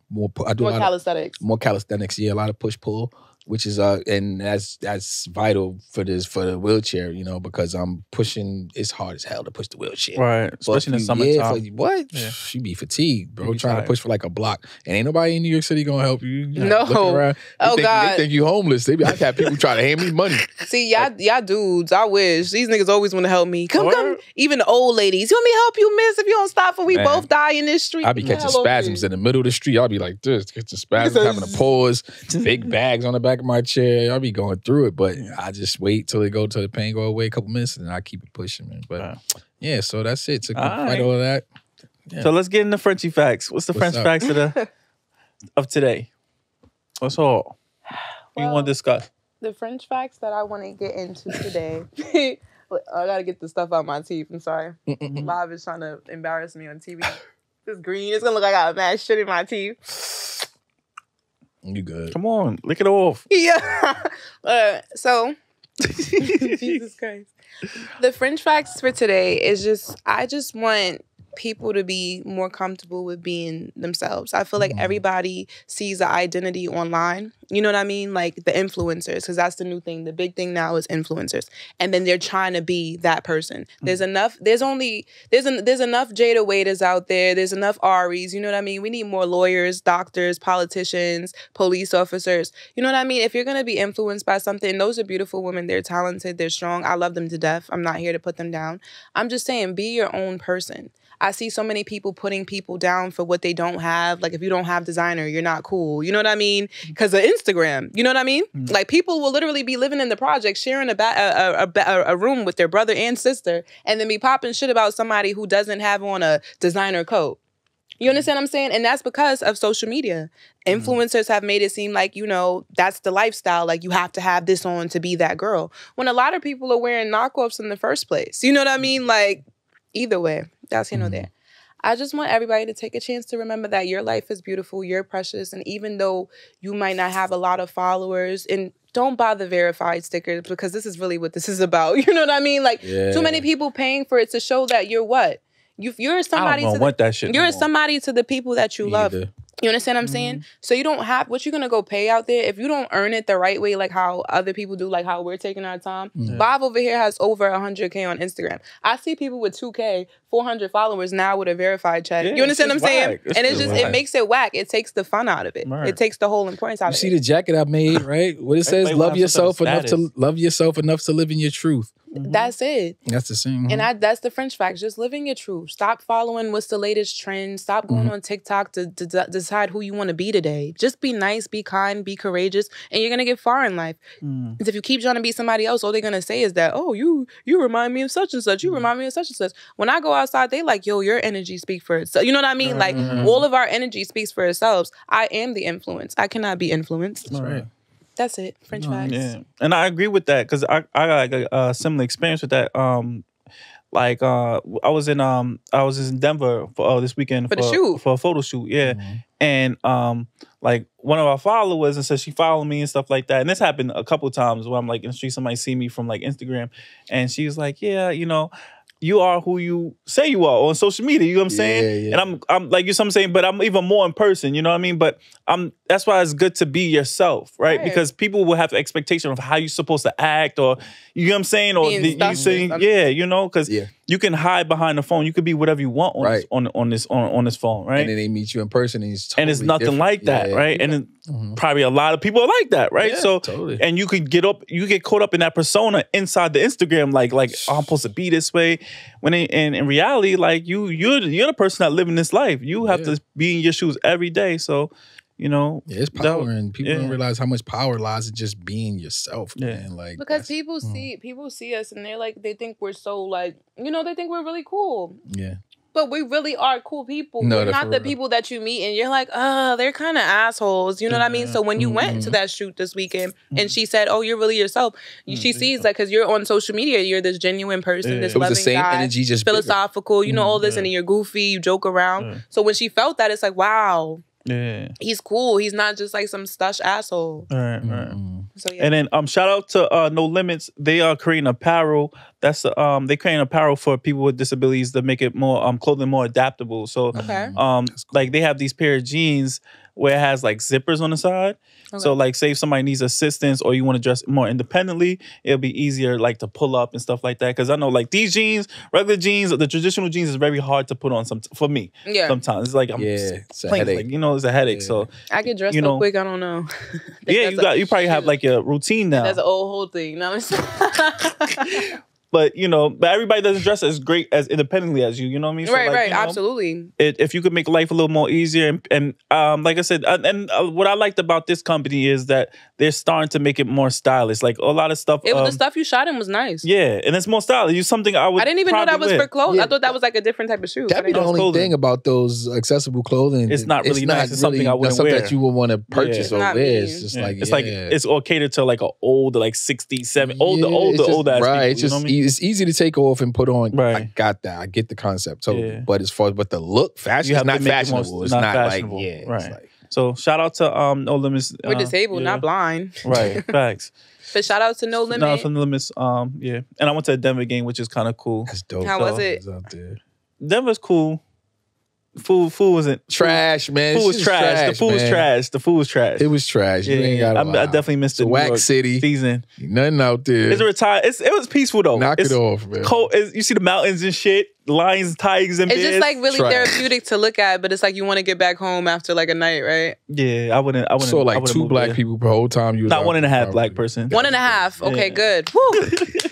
I do more calisthenics. More calisthenics. Yeah, a lot of push pull. which is and that's vital for the wheelchair, you know, because I'm pushing. It's hard as hell to push the wheelchair, right? Especially in the summertime. What? Yeah. You be fatigued, bro. Be Trying tired. to push for like a block, and ain't nobody in New York City gonna help you. No. Looking around. God. They think you homeless. I've had people try to hand me money. See, y'all dudes, I wish. These niggas always want to help me. Come. Even the old ladies. You want me to help you, miss, if you don't stop or we both die in this street? I be catching spasms in the middle of the street. I'll be like this, catching spasms, having to pause, big bags on the back of my chair. I'll be going through it, but I just wait till the pain go away a couple minutes, and then I keep it pushing, man. But yeah, so that's it. To fight all of that. Yeah. So let's get into Frenchy facts. What's the French facts of today? What's all you want to discuss? The French facts that I want to get into today. I gotta get the stuff out my teeth. I'm sorry. Bob is trying to embarrass me on TV. This green. It's gonna look like I got mad shit in my teeth. You good? Come on, lick it off. Yeah. So, Jesus Christ. The French facts for today is I just want people to be more comfortable with being themselves. I feel like everybody sees the identity online. You know what I mean? Like the influencers, because that's the new thing. The big thing now is influencers. And then they're trying to be that person. There's enough Jada Waiters out there. There's enough Aries. You know what I mean? We need more lawyers, doctors, politicians, police officers. You know what I mean? If you're going to be influenced by something, those are beautiful women. They're talented. They're strong. I love them to death. I'm not here to put them down. I'm just saying, be your own person. I see so many people putting people down for what they don't have. Like, if you don't have designer, you're not cool. You know what I mean? Because of Instagram. You know what I mean? Like, people will literally be living in the project, sharing a room with their brother and sister, and then be popping shit about somebody who doesn't have on a designer coat. You understand what I'm saying? And that's because of social media. Influencers have made it seem like, you know, that's the lifestyle. Like, you have to have this on to be that girl. When a lot of people are wearing knockoffs in the first place. You know what I mean? Like, either way, that's here nor there. I just want everybody to take a chance to remember that your life is beautiful, you're precious, and even though you might not have a lot of followers, and don't buy the verified stickers because this is really what this is about. You know what I mean? Like, too many people paying for it to show that you're what? You're somebody somebody to the people that you love. You understand what I'm saying? So you don't have, what you're going to go pay out there, if you don't earn it the right way, like how other people do, like how we're taking our time. Bob over here has over 100K on Instagram. I see people with 2K, 400 followers now with a verified check. You understand what I'm saying? And it makes it whack. It takes the fun out of it. Right. It takes the whole importance out of it. You see the jacket I made, right? What it says, love yourself enough to live in your truth. That's it. That's the same. And that's the French facts. Just living your truth. Stop following what's the latest trend. Stop going on TikTok to decide who you want to be today. Just be nice, be kind, be courageous, and you're going to get far in life. Because if you keep trying to be somebody else, all they're going to say is that, oh, you remind me of such and such. You remind me of such and such. When I go outside, they like, yo, your energy speaks for itself. You know what I mean? Like, all of our energy speaks for ourselves. I am the influence. I cannot be influenced. That's right. That's it. French facts. Yeah, and I agree with that because I got like a similar experience with that. I was in Denver for this weekend for the shoot, for a photo shoot. Yeah, and like one of our followers and said she followed me and stuff like that. And this happened a couple of times where I'm like in the street, somebody see me from like Instagram, and she was like, yeah, you know, you are who you say you are on social media. You know what I'm saying? Yeah. And I'm like, you know what I'm saying? But I'm even more in person, you know what I mean? But that's why it's good to be yourself, right? Because people will have expectation of how you're supposed to act, or you know what I'm saying? Or you saying, you know, because you can hide behind the phone. You could be whatever you want on this phone, right? And then they meet you in person and it's nothing different. Like that, right? And then probably a lot of people are like that, right? So and you could get caught up in that persona inside the Instagram, like oh, I'm supposed to be this way. When in reality, like you're the person that living this life. You have to be in your shoes every day. So, you know, it's power, and people don't realize how much power lies in just being yourself, man. Like, because people see us and they think we're so like, you know, they think we're really cool. Yeah. But we really are cool people. No, we're not the people that you meet and you're like, oh, they're kind of assholes. You know what I mean? So when you went to that shoot this weekend and she said, oh, you're really yourself, she sees that because you're on social media, you're this genuine person, this loving guy, energy, just philosophical, you know, all this, and you're goofy, you joke around. So when she felt that, it's like, wow. Yeah, he's cool. He's not just like some stush asshole. Right. So, and then shout out to No Limits. They are creating apparel That's they create apparel for people with disabilities to make it more clothing more adaptable. So Okay. like they have these pair of jeans where it has like zippers on the side. Okay. So like say if somebody needs assistance or you want to dress more independently, it'll be easier like to pull up and stuff like that. Cause I know like these jeans, regular jeans, the traditional jeans is very hard to put on for me. Yeah. Sometimes it's like it's a plain, headache. like, you know, it's a headache. So I get dressed you know, so quick, I don't know. yeah, you probably have like a routine now. That's an old whole thing. You know what I'm saying? But you know, but everybody doesn't dress as great as independently as you. You know what I mean? So, Right, like, right, you know, absolutely. if you could make life a little more easier, and like I said, and what I liked about this company is that they're starting to make it more stylish. Like a lot of stuff. The stuff you shot in was nice. Yeah, and it's more stylish. It's something I didn't even know that was for clothes. Yeah. I thought that was like a different type of shoe. That'd be the only thing about those accessible clothing. It's not really nice. It's something I wouldn't something wear. that you would want to purchase or Not wear. me. It's just like it's like it's all catered to like an older, like 67, older ass right. people. It's just it's easy to take off and put on. Right. I got that. I get the concept totally. Yeah. But as far as the look, fashion is not fashionable. It's not fashionable. like yeah. Right. It's like, so shout out to No Limits. We're disabled, not blind. Right. Facts. But shout out to No Limit. No Limits. Yeah. And I went to a Denver game, which is kind of cool. that's dope. How was it? Out there. Denver's cool. Food wasn't Trash, man. Food was trash. The food was trash. The food was trash. It was trash. You ain't got. I definitely missed the wax New York city season. Nothing out there. It's retired. It was peaceful though. Knock it off, man. Cold. You see the mountains and shit, lions, tigers, and It's bears. just like really Trash. therapeutic to look at, but it's like you want to get back home after like a night, right? Yeah, I wouldn't. So like I wouldn't two move black there. people the whole time you was Not out one and a there, half probably. black person. 1.5. Okay, Yeah. good. Woo.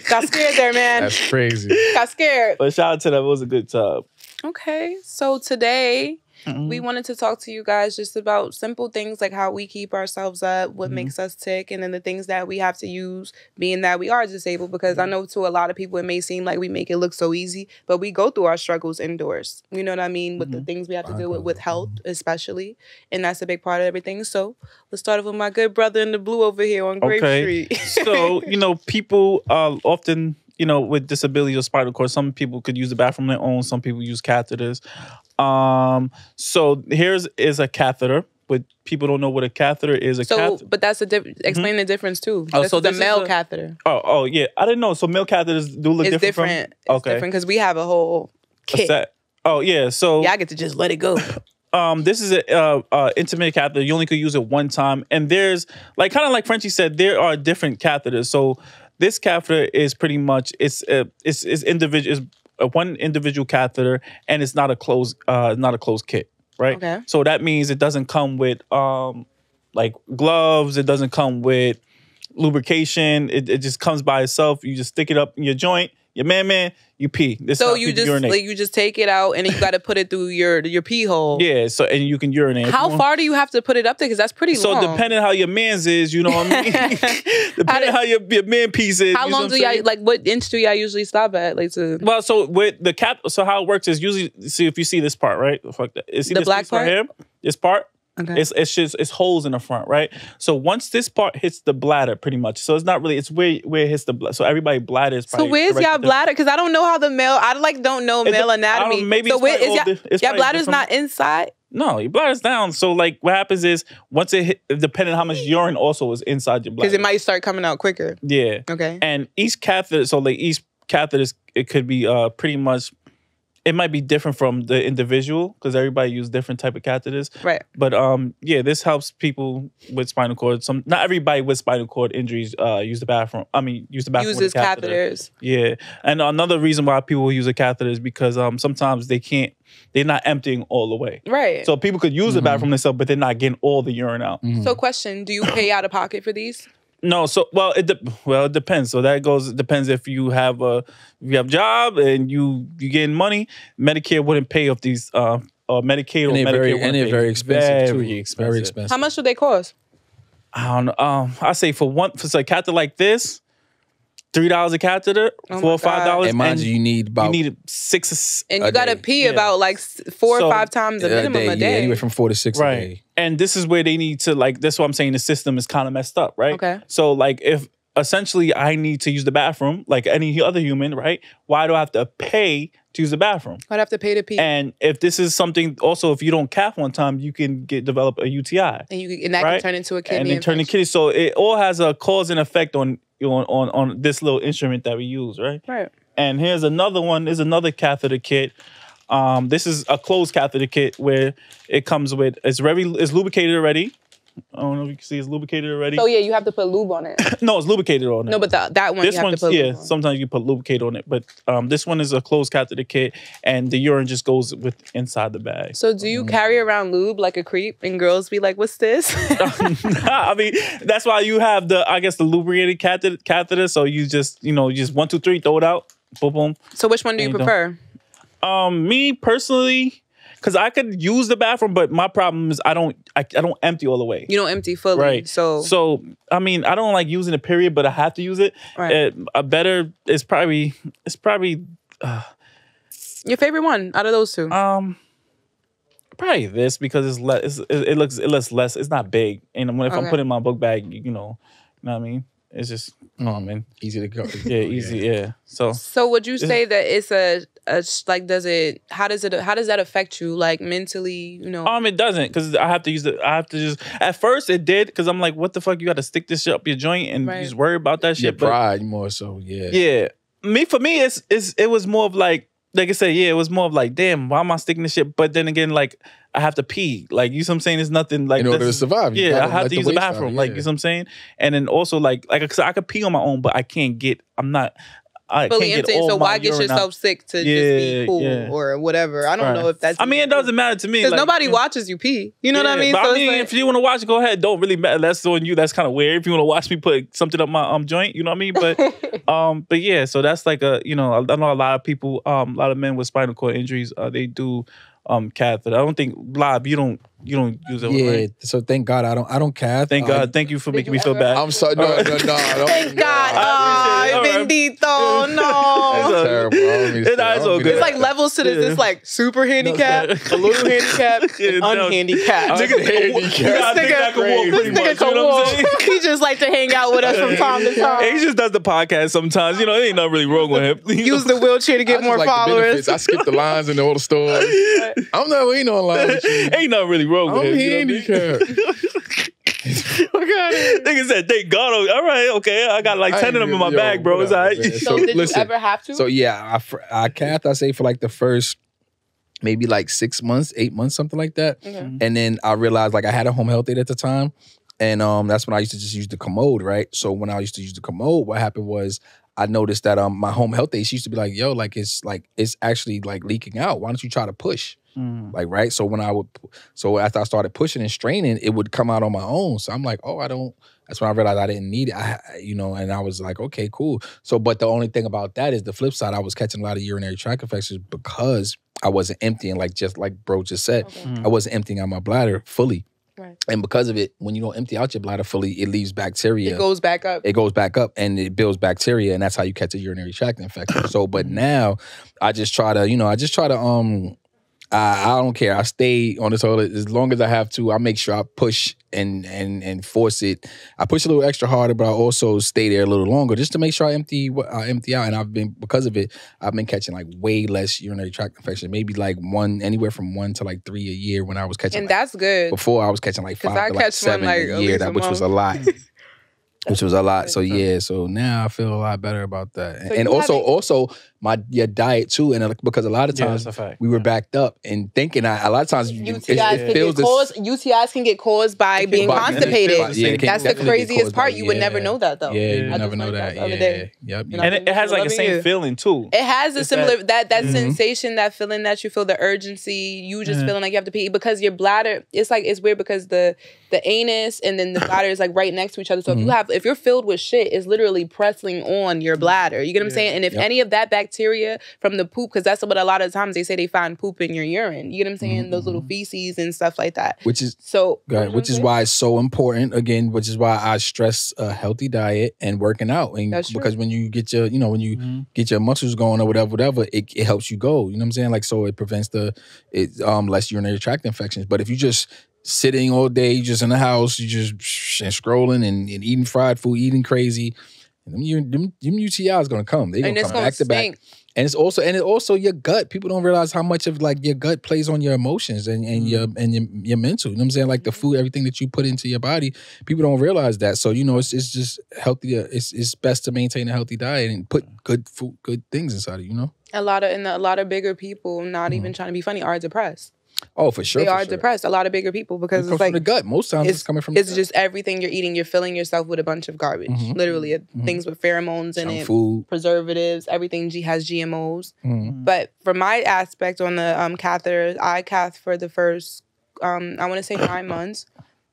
Got scared there, man. That's crazy. Got scared. But shout out to them. It was a good time. Okay, so today we wanted to talk to you guys just about simple things like how we keep ourselves up, what makes us tick, and then the things that we have to use being that we are disabled. Because I know to a lot of people it may seem like we make it look so easy, but we go through our struggles indoors. You know what I mean? With the things we have to deal with health especially. And that's a big part of everything. So let's start off with my good brother in the blue over here on Grape Street. So, people often, with disabilities or spinal cord, some people could use the bathroom on their own. Some people use catheters. So here's a catheter, but people don't know what a catheter is. But that's explain the difference too. This is a male catheter. Oh yeah, I didn't know. So male catheters do look It's different. It's different because we have a whole kit. Oh yeah, so I get to just let it go. This is a intimate catheter. You only could use it one time, and there's kind of like Frenchie said, there are different catheters. So this catheter is pretty much it's individual. Is one individual catheter, and it's not a closed kit, right? Okay. So that means it doesn't come with like gloves. It doesn't come with lubrication. It just comes by itself. You just stick it up in your joint. Your man, you pee. So you just take it out and then you got to put it through your pee hole. Yeah. So and you can urinate. How far do you have to put it up there? Because that's pretty long. So depending how your man's is, you know what I mean. Depending how your man piece is. How long do y'all what inch do y'all usually stop at? Well, so with the cap, so how it works is usually if you see this part, right? Fuck that. See the this black piece right part? here? This part. Okay. It's holes in the front, right? So once this part hits the bladder, pretty much. So it's not really. It's where it hits the bladder. So everybody bladder is probably. So where's y'all bladder? Because I don't know how the male. I don't know male anatomy. Maybe so it's where probably is y'all bladder's not inside? No, your bladder's down. So what happens is once it hit, depending on how much urine also is inside your bladder, because it might start coming out quicker. Yeah. Okay. And each catheter, each catheter it could be pretty much. It might be different from the individual because everybody use different type of catheters. Right. But this helps people with spinal cord. Not everybody with spinal cord injuries use the bathroom. Use the bathroom. Uses with a catheter. catheters. Yeah. And another reason why people use a catheter is because sometimes they're not emptying all the way. Right. So people could use the bathroom themselves, but they're not getting all the urine out. So question, do you pay out of pocket for these? No, so it depends. So it depends if you have a job and you getting money. Medicare wouldn't pay off these or Medicaid or Medicare. And they're very expensive too. Very expensive. Very expensive. How much do they cost? I don't know. I say for a catheter like this, $3 a catheter, $4 or $5. And mind you need 6. And you gotta pee about 4 or 5 times a minimum a day. Yeah, anywhere from 4 to 6 a day. And this is where they need to that's what I'm saying. The system is kind of messed up, right? Okay. So if essentially I need to use the bathroom like any other human, right? Why do I have to pay to use the bathroom? I'd have to pay to pee. And if this is something, also if you don't calf one time, you can develop a UTI. And that can turn into a kidney And then turn into kidney. So it all has a cause and effect on this little instrument that we use, right? Right. And here's another one. There's another catheter kit. This is a closed catheter kit where it comes with, it's lubricated already. I don't know if you can see it's lubricated already. So yeah, you have to put lube on it. No, it's lubricated on it. No, but that one this you have to put lube on. Sometimes you put lubricate on it, but this one is a closed catheter kit, and the urine just goes inside the bag. So do you carry around lube like a creep, and girls be like, "What's this?" I mean, that's why you have the lubricated catheter. So you just 1, 2, 3, throw it out, boom, boom. So which one do you prefer? Me personally. Because I could use the bathroom, but my problem is I don't empty all the way. You don't empty fully, right? So I mean, I don't like using it, period, but I have to use it. Right. It's probably your favorite one out of those two. Probably this because it's less. It looks less. It's not big, and if I'm putting my book bag, you know what I mean. It's just, man, easy to go. Yeah, easy. Yeah. So would you say that it's how does that affect you, like mentally? You know. It doesn't, because I have to use it. I have to just. At first, it did, because I'm like, what the fuck? You got to stick this shit up your joint and just worry about that shit. Your pride more so. Yeah. Yeah. For me, it was more of like I said, it was more of like, damn, why am I sticking this shit? But then again, like, I have to pee. Like, you know what I'm saying? It's nothing like... In order to survive. Yeah, I have to use the bathroom. Like, you know what I'm saying? And then also, like I could pee on my own, but I can't get... I fully can't empty. get all So my why get urine yourself out. sick to just be cool or whatever? I don't know if that's... I mean, it doesn't matter to me. Because nobody watches you pee. You know what I mean? But so I mean, if you want to watch, go ahead. Don't really matter. That's on you. That's kind of weird. If you want to watch me put something up my joint, you know what I mean? But yeah, so that's like I know a lot of people, a lot of men with spinal cord injuries, they do catheter. I don't think Blob, you don't use it. Yeah, right? So thank God I don't cath. Thank God. Thank you for making me feel bad. I'm sorry. No. Thank God. Bendito. No. That's terrible. It's all good. It's like levels to this. It's like super handicap, a little handicap, unhandicapped. He just like to hang out with us from time to time. He just does the podcast sometimes. There ain't nothing really wrong with him. Use the wheelchair to get more followers. I skip the lines in all the stores. I'm not waiting on lines. Ain't nothing really wrong with him. I'm handicapped. Nigga said, thank God. All right, okay. I got like 10 of them in my bag, bro. It's all right. So did you ever have to? So yeah, I cath, I say for like the first maybe like 6 months, 8 months, something like that. Okay. And then I realized like I had a home health aide at the time. And that's when I used to just use the commode, right? So when I used to use the commode, what happened was I noticed that my home health aide, she used to be like, yo, it's actually like leaking out. Why don't you try to push? Like, right? So after I started pushing and straining, it would come out on my own. So I'm like, that's when I realized I didn't need it. And I was like, okay, cool. So, but the only thing about that is the flip side, I was catching a lot of urinary tract infections because I wasn't emptying, just like bro just said, I wasn't emptying out my bladder fully. Right. And because of it, when you don't empty out your bladder fully, it leaves bacteria. It goes back up. And it builds bacteria, and that's how you catch a urinary tract infection. So, but now I just try to, I don't care. I stay on the toilet as long as I have to. I make sure I push and force it. I push a little extra harder, but I also stay there a little longer just to make sure I empty out. And because of it, I've been catching like way less urinary tract infections. Maybe like anywhere from 1 to like 3 a year when I was catching. And that's good. Before I was catching like 5 to like 7 a year, which was a lot. Which was a lot. So yeah, so now I feel a lot better about that. So and also your diet too. And because a lot of times we were backed up and thinking a lot of times UTIs can get caused by being constipated. That's the craziest part. You would never know that though. Yeah, you never know that. Yep. And it has like the same feeling too. It has a similar that sensation, that feeling that you feel, the urgency, you just feeling like you have to pee because your bladder. It's weird because the anus and then the bladder is like right next to each other. So if you're filled with shit, it's literally pressing on your bladder. You get what I'm saying? And if any of that bacteria from the poop, because that's what a lot of times they say they find poop in your urine. You get what I'm saying? Those little feces and stuff like that. Which is why it's so important. Again, which is why I stress a healthy diet and working out. And because when you get your, get your muscles going or whatever, it helps you go. You know what I'm saying? Like, so it prevents less urinary tract infections. But if you just sitting all day, just in the house, you just scrolling and eating fried food, eating crazy, them UTIs gonna come. They're gonna come back to back. And it's also your gut. People don't realize how much of like your gut plays on your emotions and your mental. You know what I'm saying? Like the food, everything that you put into your body, people don't realize that. So, you know, it's just healthier. It's best to maintain a healthy diet and put good food, good things inside it, you know? A lot of bigger people, not even trying to be funny, are depressed. Oh, for sure. They are depressed. A lot of bigger people because it comes from the gut. Most times it's coming from the gut. It's just everything you're eating. You're filling yourself with a bunch of garbage. Literally, things with pheromones in it, food, preservatives. Everything has GMOs. But for my aspect on the catheter, I cath for the first, I want to say 9 months.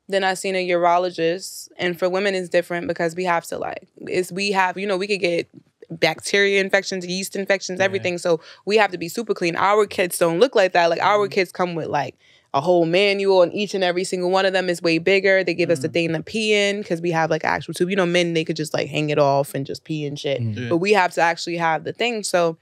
Then I seen a urologist, and for women it's different because we have to we could get bacteria infections, yeast infections, everything. So we have to be super clean. Our kids don't look like that. Like our kids come with like a whole manual, and each and every single one of them is way bigger. They give us a thing to pee in because we have like an actual tube. You know, men, they could just like hang it off and just pee and shit. But we have to actually have the thing. So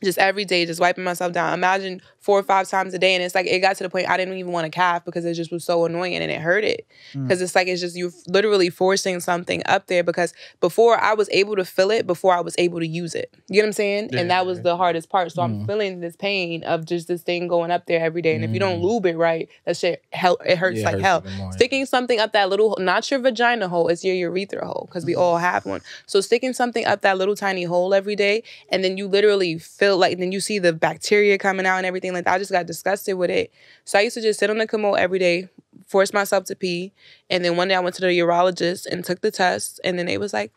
just every day, just wiping myself down. Imagine 4 or 5 times a day. And it's like, it got to the point I didn't even want to calf because it just was so annoying and it hurt it. Because it's like, it's just, you're literally forcing something up there because before I was able to feel it, before I was able to use it. You know what I'm saying? And that was the hardest part. So I'm feeling this pain of just this thing going up there every day. And if you don't lube it right, that shit, it hurts like hell. Sticking something up that little, not your vagina hole, it's your urethra hole because we all have one. So sticking something up that little tiny hole every day, and then you literally feel like, then you see the bacteria coming out and everything like that. I just got disgusted with it. So I used to just sit on the commode every day, force myself to pee. And then one day I went to the urologist and took the test. And then they was like,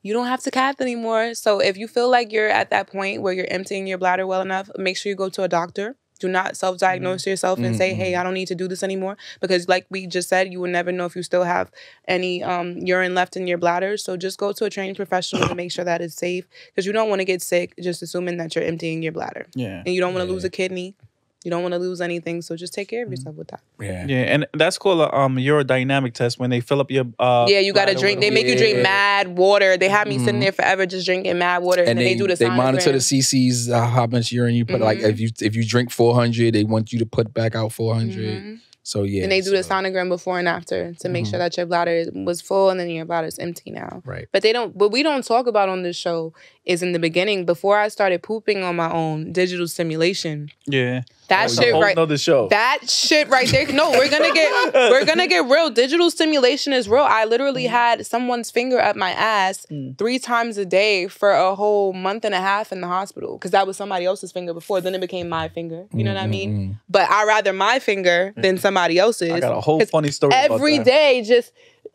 you don't have to cath anymore. So if you feel like you're at that point where you're emptying your bladder well enough, make sure you go to a doctor. Do not self-diagnose yourself and say, hey, I don't need to do this anymore. Because like we just said, you will never know if you still have any urine left in your bladder. So just go to a trained professional to make sure that it's safe. Because you don't want to get sick just assuming that you're emptying your bladder. Yeah. And you don't want to lose a kidney. You don't want to lose anything, so just take care of yourself with that. Yeah, and that's called a urodynamic test when they fill up your you gotta drink. They make you drink mad water. They have me sitting there forever just drinking mad water, and then they do the They monitor the cc's, how much urine you put. Like if you drink 400, they want you to put back out 400. So yeah, and they do the sonogram before and after to make sure that your bladder was full and then your bladder is empty now. Right. But what we don't talk about on this show is in the beginning, before I started pooping on my own, digital stimulation. Yeah. That shit right. Another show. That shit right there. No, we're gonna get real. Digital stimulation is real. I literally had someone's finger up my ass 3 times a day for a whole month and a half in the hospital because that was somebody else's finger before. Then it became my finger. You know what I mean? But I rather my finger than somebody else's. I got a whole funny story. Every day,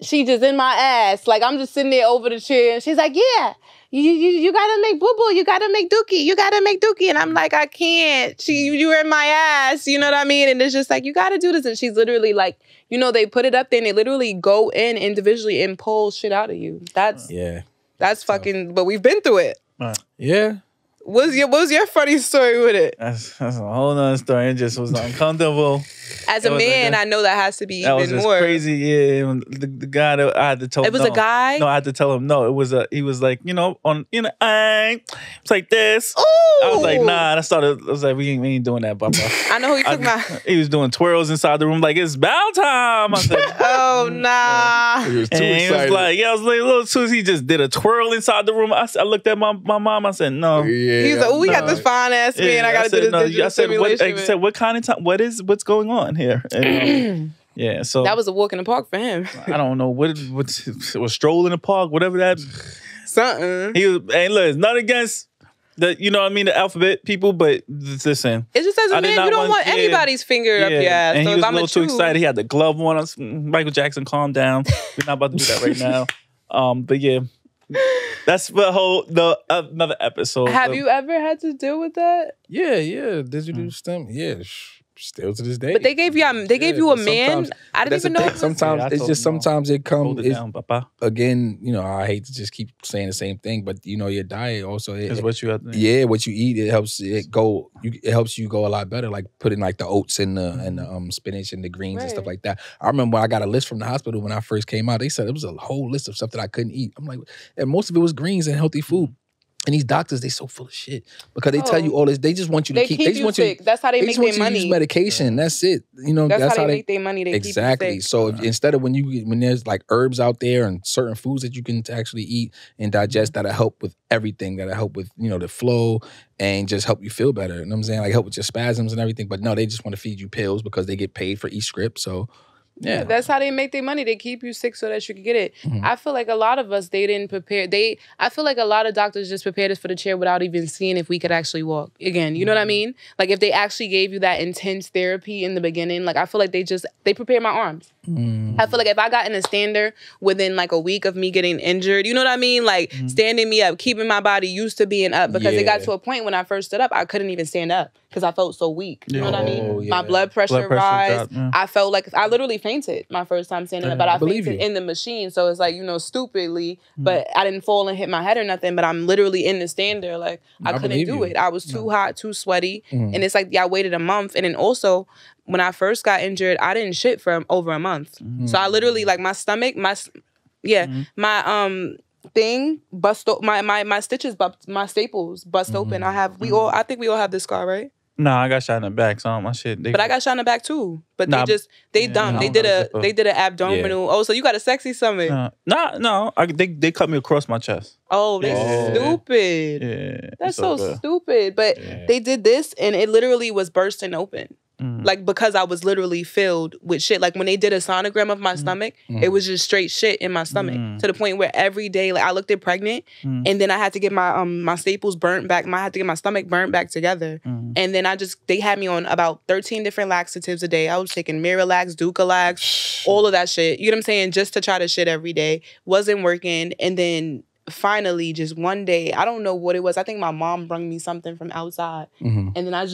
she just in my ass. Like I'm just sitting there over the chair, and she's like, "Yeah, you gotta make boo boo. You gotta make dookie. You gotta make dookie." And I'm like, "I can't. You in my ass. You know what I mean?" And it's just like, "You gotta do this." And she's literally like, they put it up there and they literally go in individually and pull shit out of you. That's fucking. But we've been through it. Yeah. What was your funny story with it? That's a whole nother story. It just was uncomfortable. As a man, I know that has to be even more. That was just crazy. Yeah, the guy that I had to tell him. It was a guy? No, I had to tell him no. It was he was like, it's like this. Ooh. I was like, nah. I was like, we ain't doing that, Papa. I know who you took my. He was doing twirls inside the room like it's bow time. I said, oh nah. He was too excited. He was like, I was like, little Susie, he just did a twirl inside the room. I looked at my mom. I said, no. Yeah, he was like, we got this fine ass man. I gotta do this digital stimulation. I said, what kind of time? What's going on here? And, yeah, so that was a walk in the park for him. I don't know what was stroll in the park, whatever that. Something. He was. Hey, look, it's not against the the alphabet people, but listen. It just as a man, you don't want anybody's finger up your ass. And so he was if a little too excited. He had the glove on. Michael Jackson, calm down. We're not about to do that right now. But yeah. That's another episode. Have you ever had to deal with that? Yeah. Digital stim. Yeah. Still to this day. But they gave you a man. I didn't even know. Sometimes it comes. Hold it down, Papa. Again, I hate to just keep saying the same thing, but your diet also is what you have. What you eat. It helps it go. It helps you go a lot better. Like putting like the oats and the spinach and the greens and stuff like that. I remember I got a list from the hospital when I first came out. They said it was a whole list of stuff that I couldn't eat. I'm like, and most of it was greens and healthy food. And these doctors, they so full of shit because they tell you all this. They just want you to keep. They just want sick. That's how they make their money. Use medication. That's it. You know, that's how they make their money. They exactly. Keep you sick. So instead of when there's like herbs out there and certain foods that you can actually eat and digest that'll help with everything, that'll help with the flow and just help you feel better. You know what I'm saying? Like help with your spasms and everything. But no, they just want to feed you pills because they get paid for each script. So. Yeah, that's how they make their money. They keep you sick so that you can get it. I feel like a lot of us, they didn't prepare. I feel like a lot of doctors just prepared us for the chair without even seeing if we could actually walk. Again, you know what I mean? Like if they actually gave you that intense therapy in the beginning, like I feel like they prepared my arms. I feel like if I got in a stander within like a week of me getting injured, you know what I mean? Like standing me up, keeping my body used to being up because it got to a point when I first stood up, I couldn't even stand up because I felt so weak. You know what I mean? My blood pressure rise. I felt like I literally fainted my first time standing up, but I fainted in the machine. So it's like, stupidly, but I didn't fall and hit my head or nothing, but I'm literally in the stander. Like I couldn't do it. I was too hot, too sweaty. And it's like, I waited a month. And then also, when I first got injured, I didn't shit for over a month. So I literally, like my stomach, my thing bust my stitches, my staples bust open. I think we all have this scar, right? No, I got shot in the back, so my shit. But I got shot in the back too. But they dumb. They did an abdominal. Yeah. Oh, so you got a sexy stomach? No. They cut me across my chest. Oh, they stupid. Yeah, that's so stupid. But they did this, and it literally was bursting open. Like because I was literally filled with shit. Like when they did a sonogram of my stomach, it was just straight shit in my stomach to the point where every day, like I looked at pregnant, and then I had to get my my staples burnt back. I had to get my stomach burnt back together, and then they had me on about 13 different laxatives a day. I was taking Miralax, Ducalax, all of that shit. You know what I'm saying? Just to try to shit every day. Wasn't working, and then finally, just one day, I don't know what it was. I think my mom brought me something from outside, and then I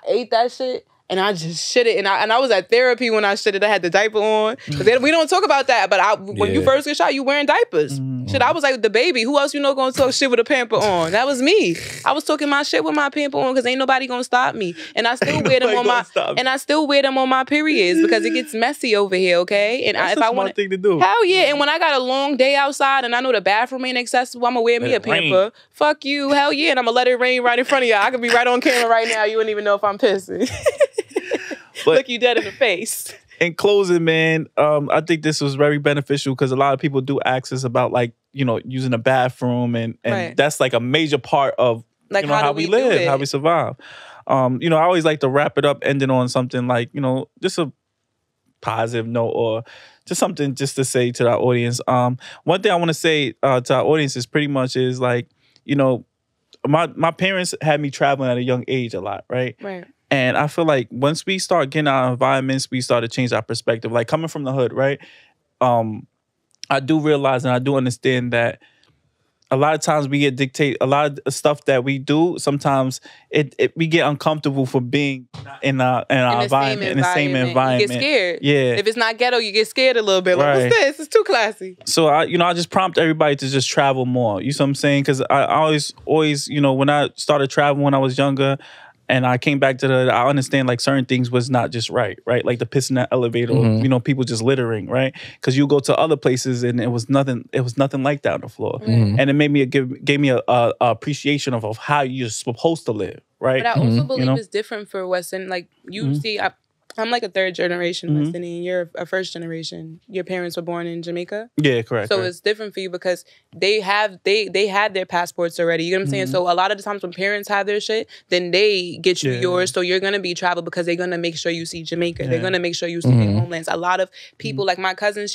ate that shit. And I just shit it. And I was at therapy when I shit it. I had the diaper on. Because we don't talk about that. But when you first get shot, you wearing diapers. Shit, I was like the baby. Who else gonna talk shit with a pamper on? That was me. I was talking my shit with my pamper on because ain't nobody gonna stop me. And I still wear them on my periods because it gets messy over here, okay? And if I want thing to do. Hell yeah. And when I got a long day outside and I know the bathroom ain't accessible, I'm gonna wear me a pamper. Fuck you. Hell yeah. And I'm gonna let it rain right in front of y'all. I could be right on camera right now. You wouldn't even know if I'm pissing. Look you dead in the face. In closing, man, I think this was very beneficial because a lot of people do ask us about using a bathroom and that's like a major part of like how we live, how we survive. I always like to wrap it up ending on something like, just a positive note or just something just to say to our audience. One thing I want to say to our audience is pretty much is like, my parents had me traveling at a young age a lot, right? Right. And I feel like once we start getting our environments, we start to change our perspective. Like coming from the hood, right? I do realize and I do understand that a lot of times we get dictated, a lot of stuff that we do, sometimes we get uncomfortable for being in our environment, in the same environment. You get scared. Yeah. If it's not ghetto, you get scared a little bit. Like, what's this? It's too classy. So I just prompt everybody to just travel more. You see what I'm saying? Because I always, when I started traveling when I was younger, and I came back to I understand like certain things was not just right? Like the piss in that elevator, people just littering, right? Because you go to other places and it was nothing like that on the floor. And it made me gave me a appreciation of how you're supposed to live, right? But I also believe it's different for Western. Like you see, I'm like a third generation West Indian. You're a first generation. Your parents were born in Jamaica. Yeah, correct. So it's different for you because they had their passports already. You know what I'm saying? So a lot of the times when parents have their shit, then they get you yours. So you're gonna be traveled because they're gonna make sure you see Jamaica. They're gonna make sure you see their homelands. A lot of people, like my cousin,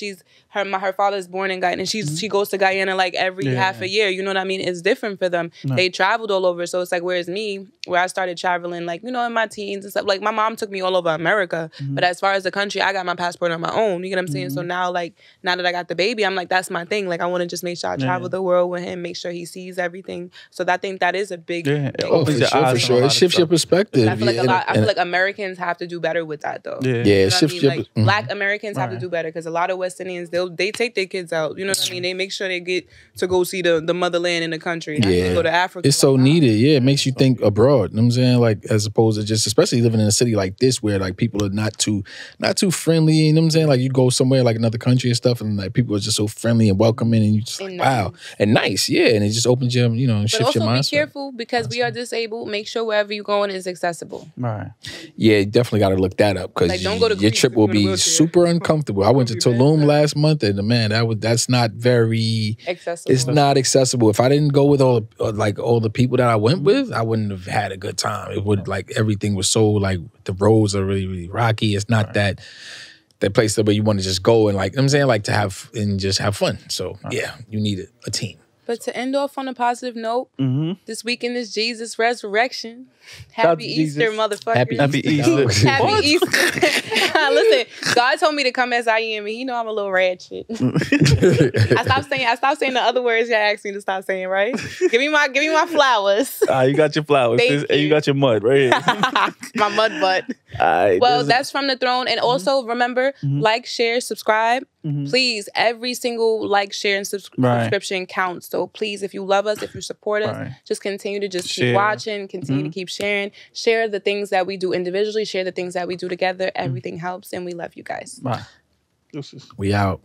her father's born in Guyana, and she goes to Guyana like every half a year. You know what I mean? It's different for them. No. They traveled all over. So it's like, whereas me, where I started traveling, like, in my teens and stuff, like my mom took me all over America. But as far as the country, I got my passport on my own. You get what I'm saying? So now that I got the baby, I'm like, that's my thing. Like, I want to just make sure I travel the world with him, make sure he sees everything. So I think that is a big thing. Oh, for sure. It shifts your perspective. I feel like Americans have to do better with that, though. Yeah, it shifts your... Black Americans have to do better because a lot of West Indians, they take their kids out. You know what I mean? They make sure they get to go see the motherland in the country. Yeah. Go to Africa. It's so needed. Yeah, it makes you think abroad. You know what I'm saying? Like, as opposed to just, especially living in a city like this where like people people are not too friendly. You know what I'm saying? Like you go somewhere like another country and stuff, and like people are just so friendly and welcoming, and you just like, wow, and nice, yeah, and it just opens your, shifts your mindset. But also be careful because we are disabled. Make sure wherever you're going is accessible. Right. Yeah, you definitely got to look that up because don't go to your Greece trip will be super uncomfortable. I went to Tulum last month, and man, that's not very accessible. It's not accessible. If I didn't go with all the people that I went with, I wouldn't have had a good time. It would everything was so the roads are really, really rocky. It's not that place where you want to just go and you know what I'm saying, to have and just have fun. So yeah, you need a team. But to end off on a positive note, this weekend is Jesus' resurrection. Happy Easter, Jesus. motherfuckers. Happy Easter. Happy Easter. Listen, God told me to come as I am, and He know I'm a little ratchet. I stopped saying the other words you asked me to stop saying, right? Give me my flowers. You got your flowers. And you got your mud, right? My mud butt. Well, that's from the throne. And also remember, like, share, subscribe. Please, every single share, and subscription counts. So please, if you love us, if you support us, just continue to keep watching, continue to keep sharing. Share the things that we do individually, share the things that we do together. Everything helps, and we love you guys. Bye. We out.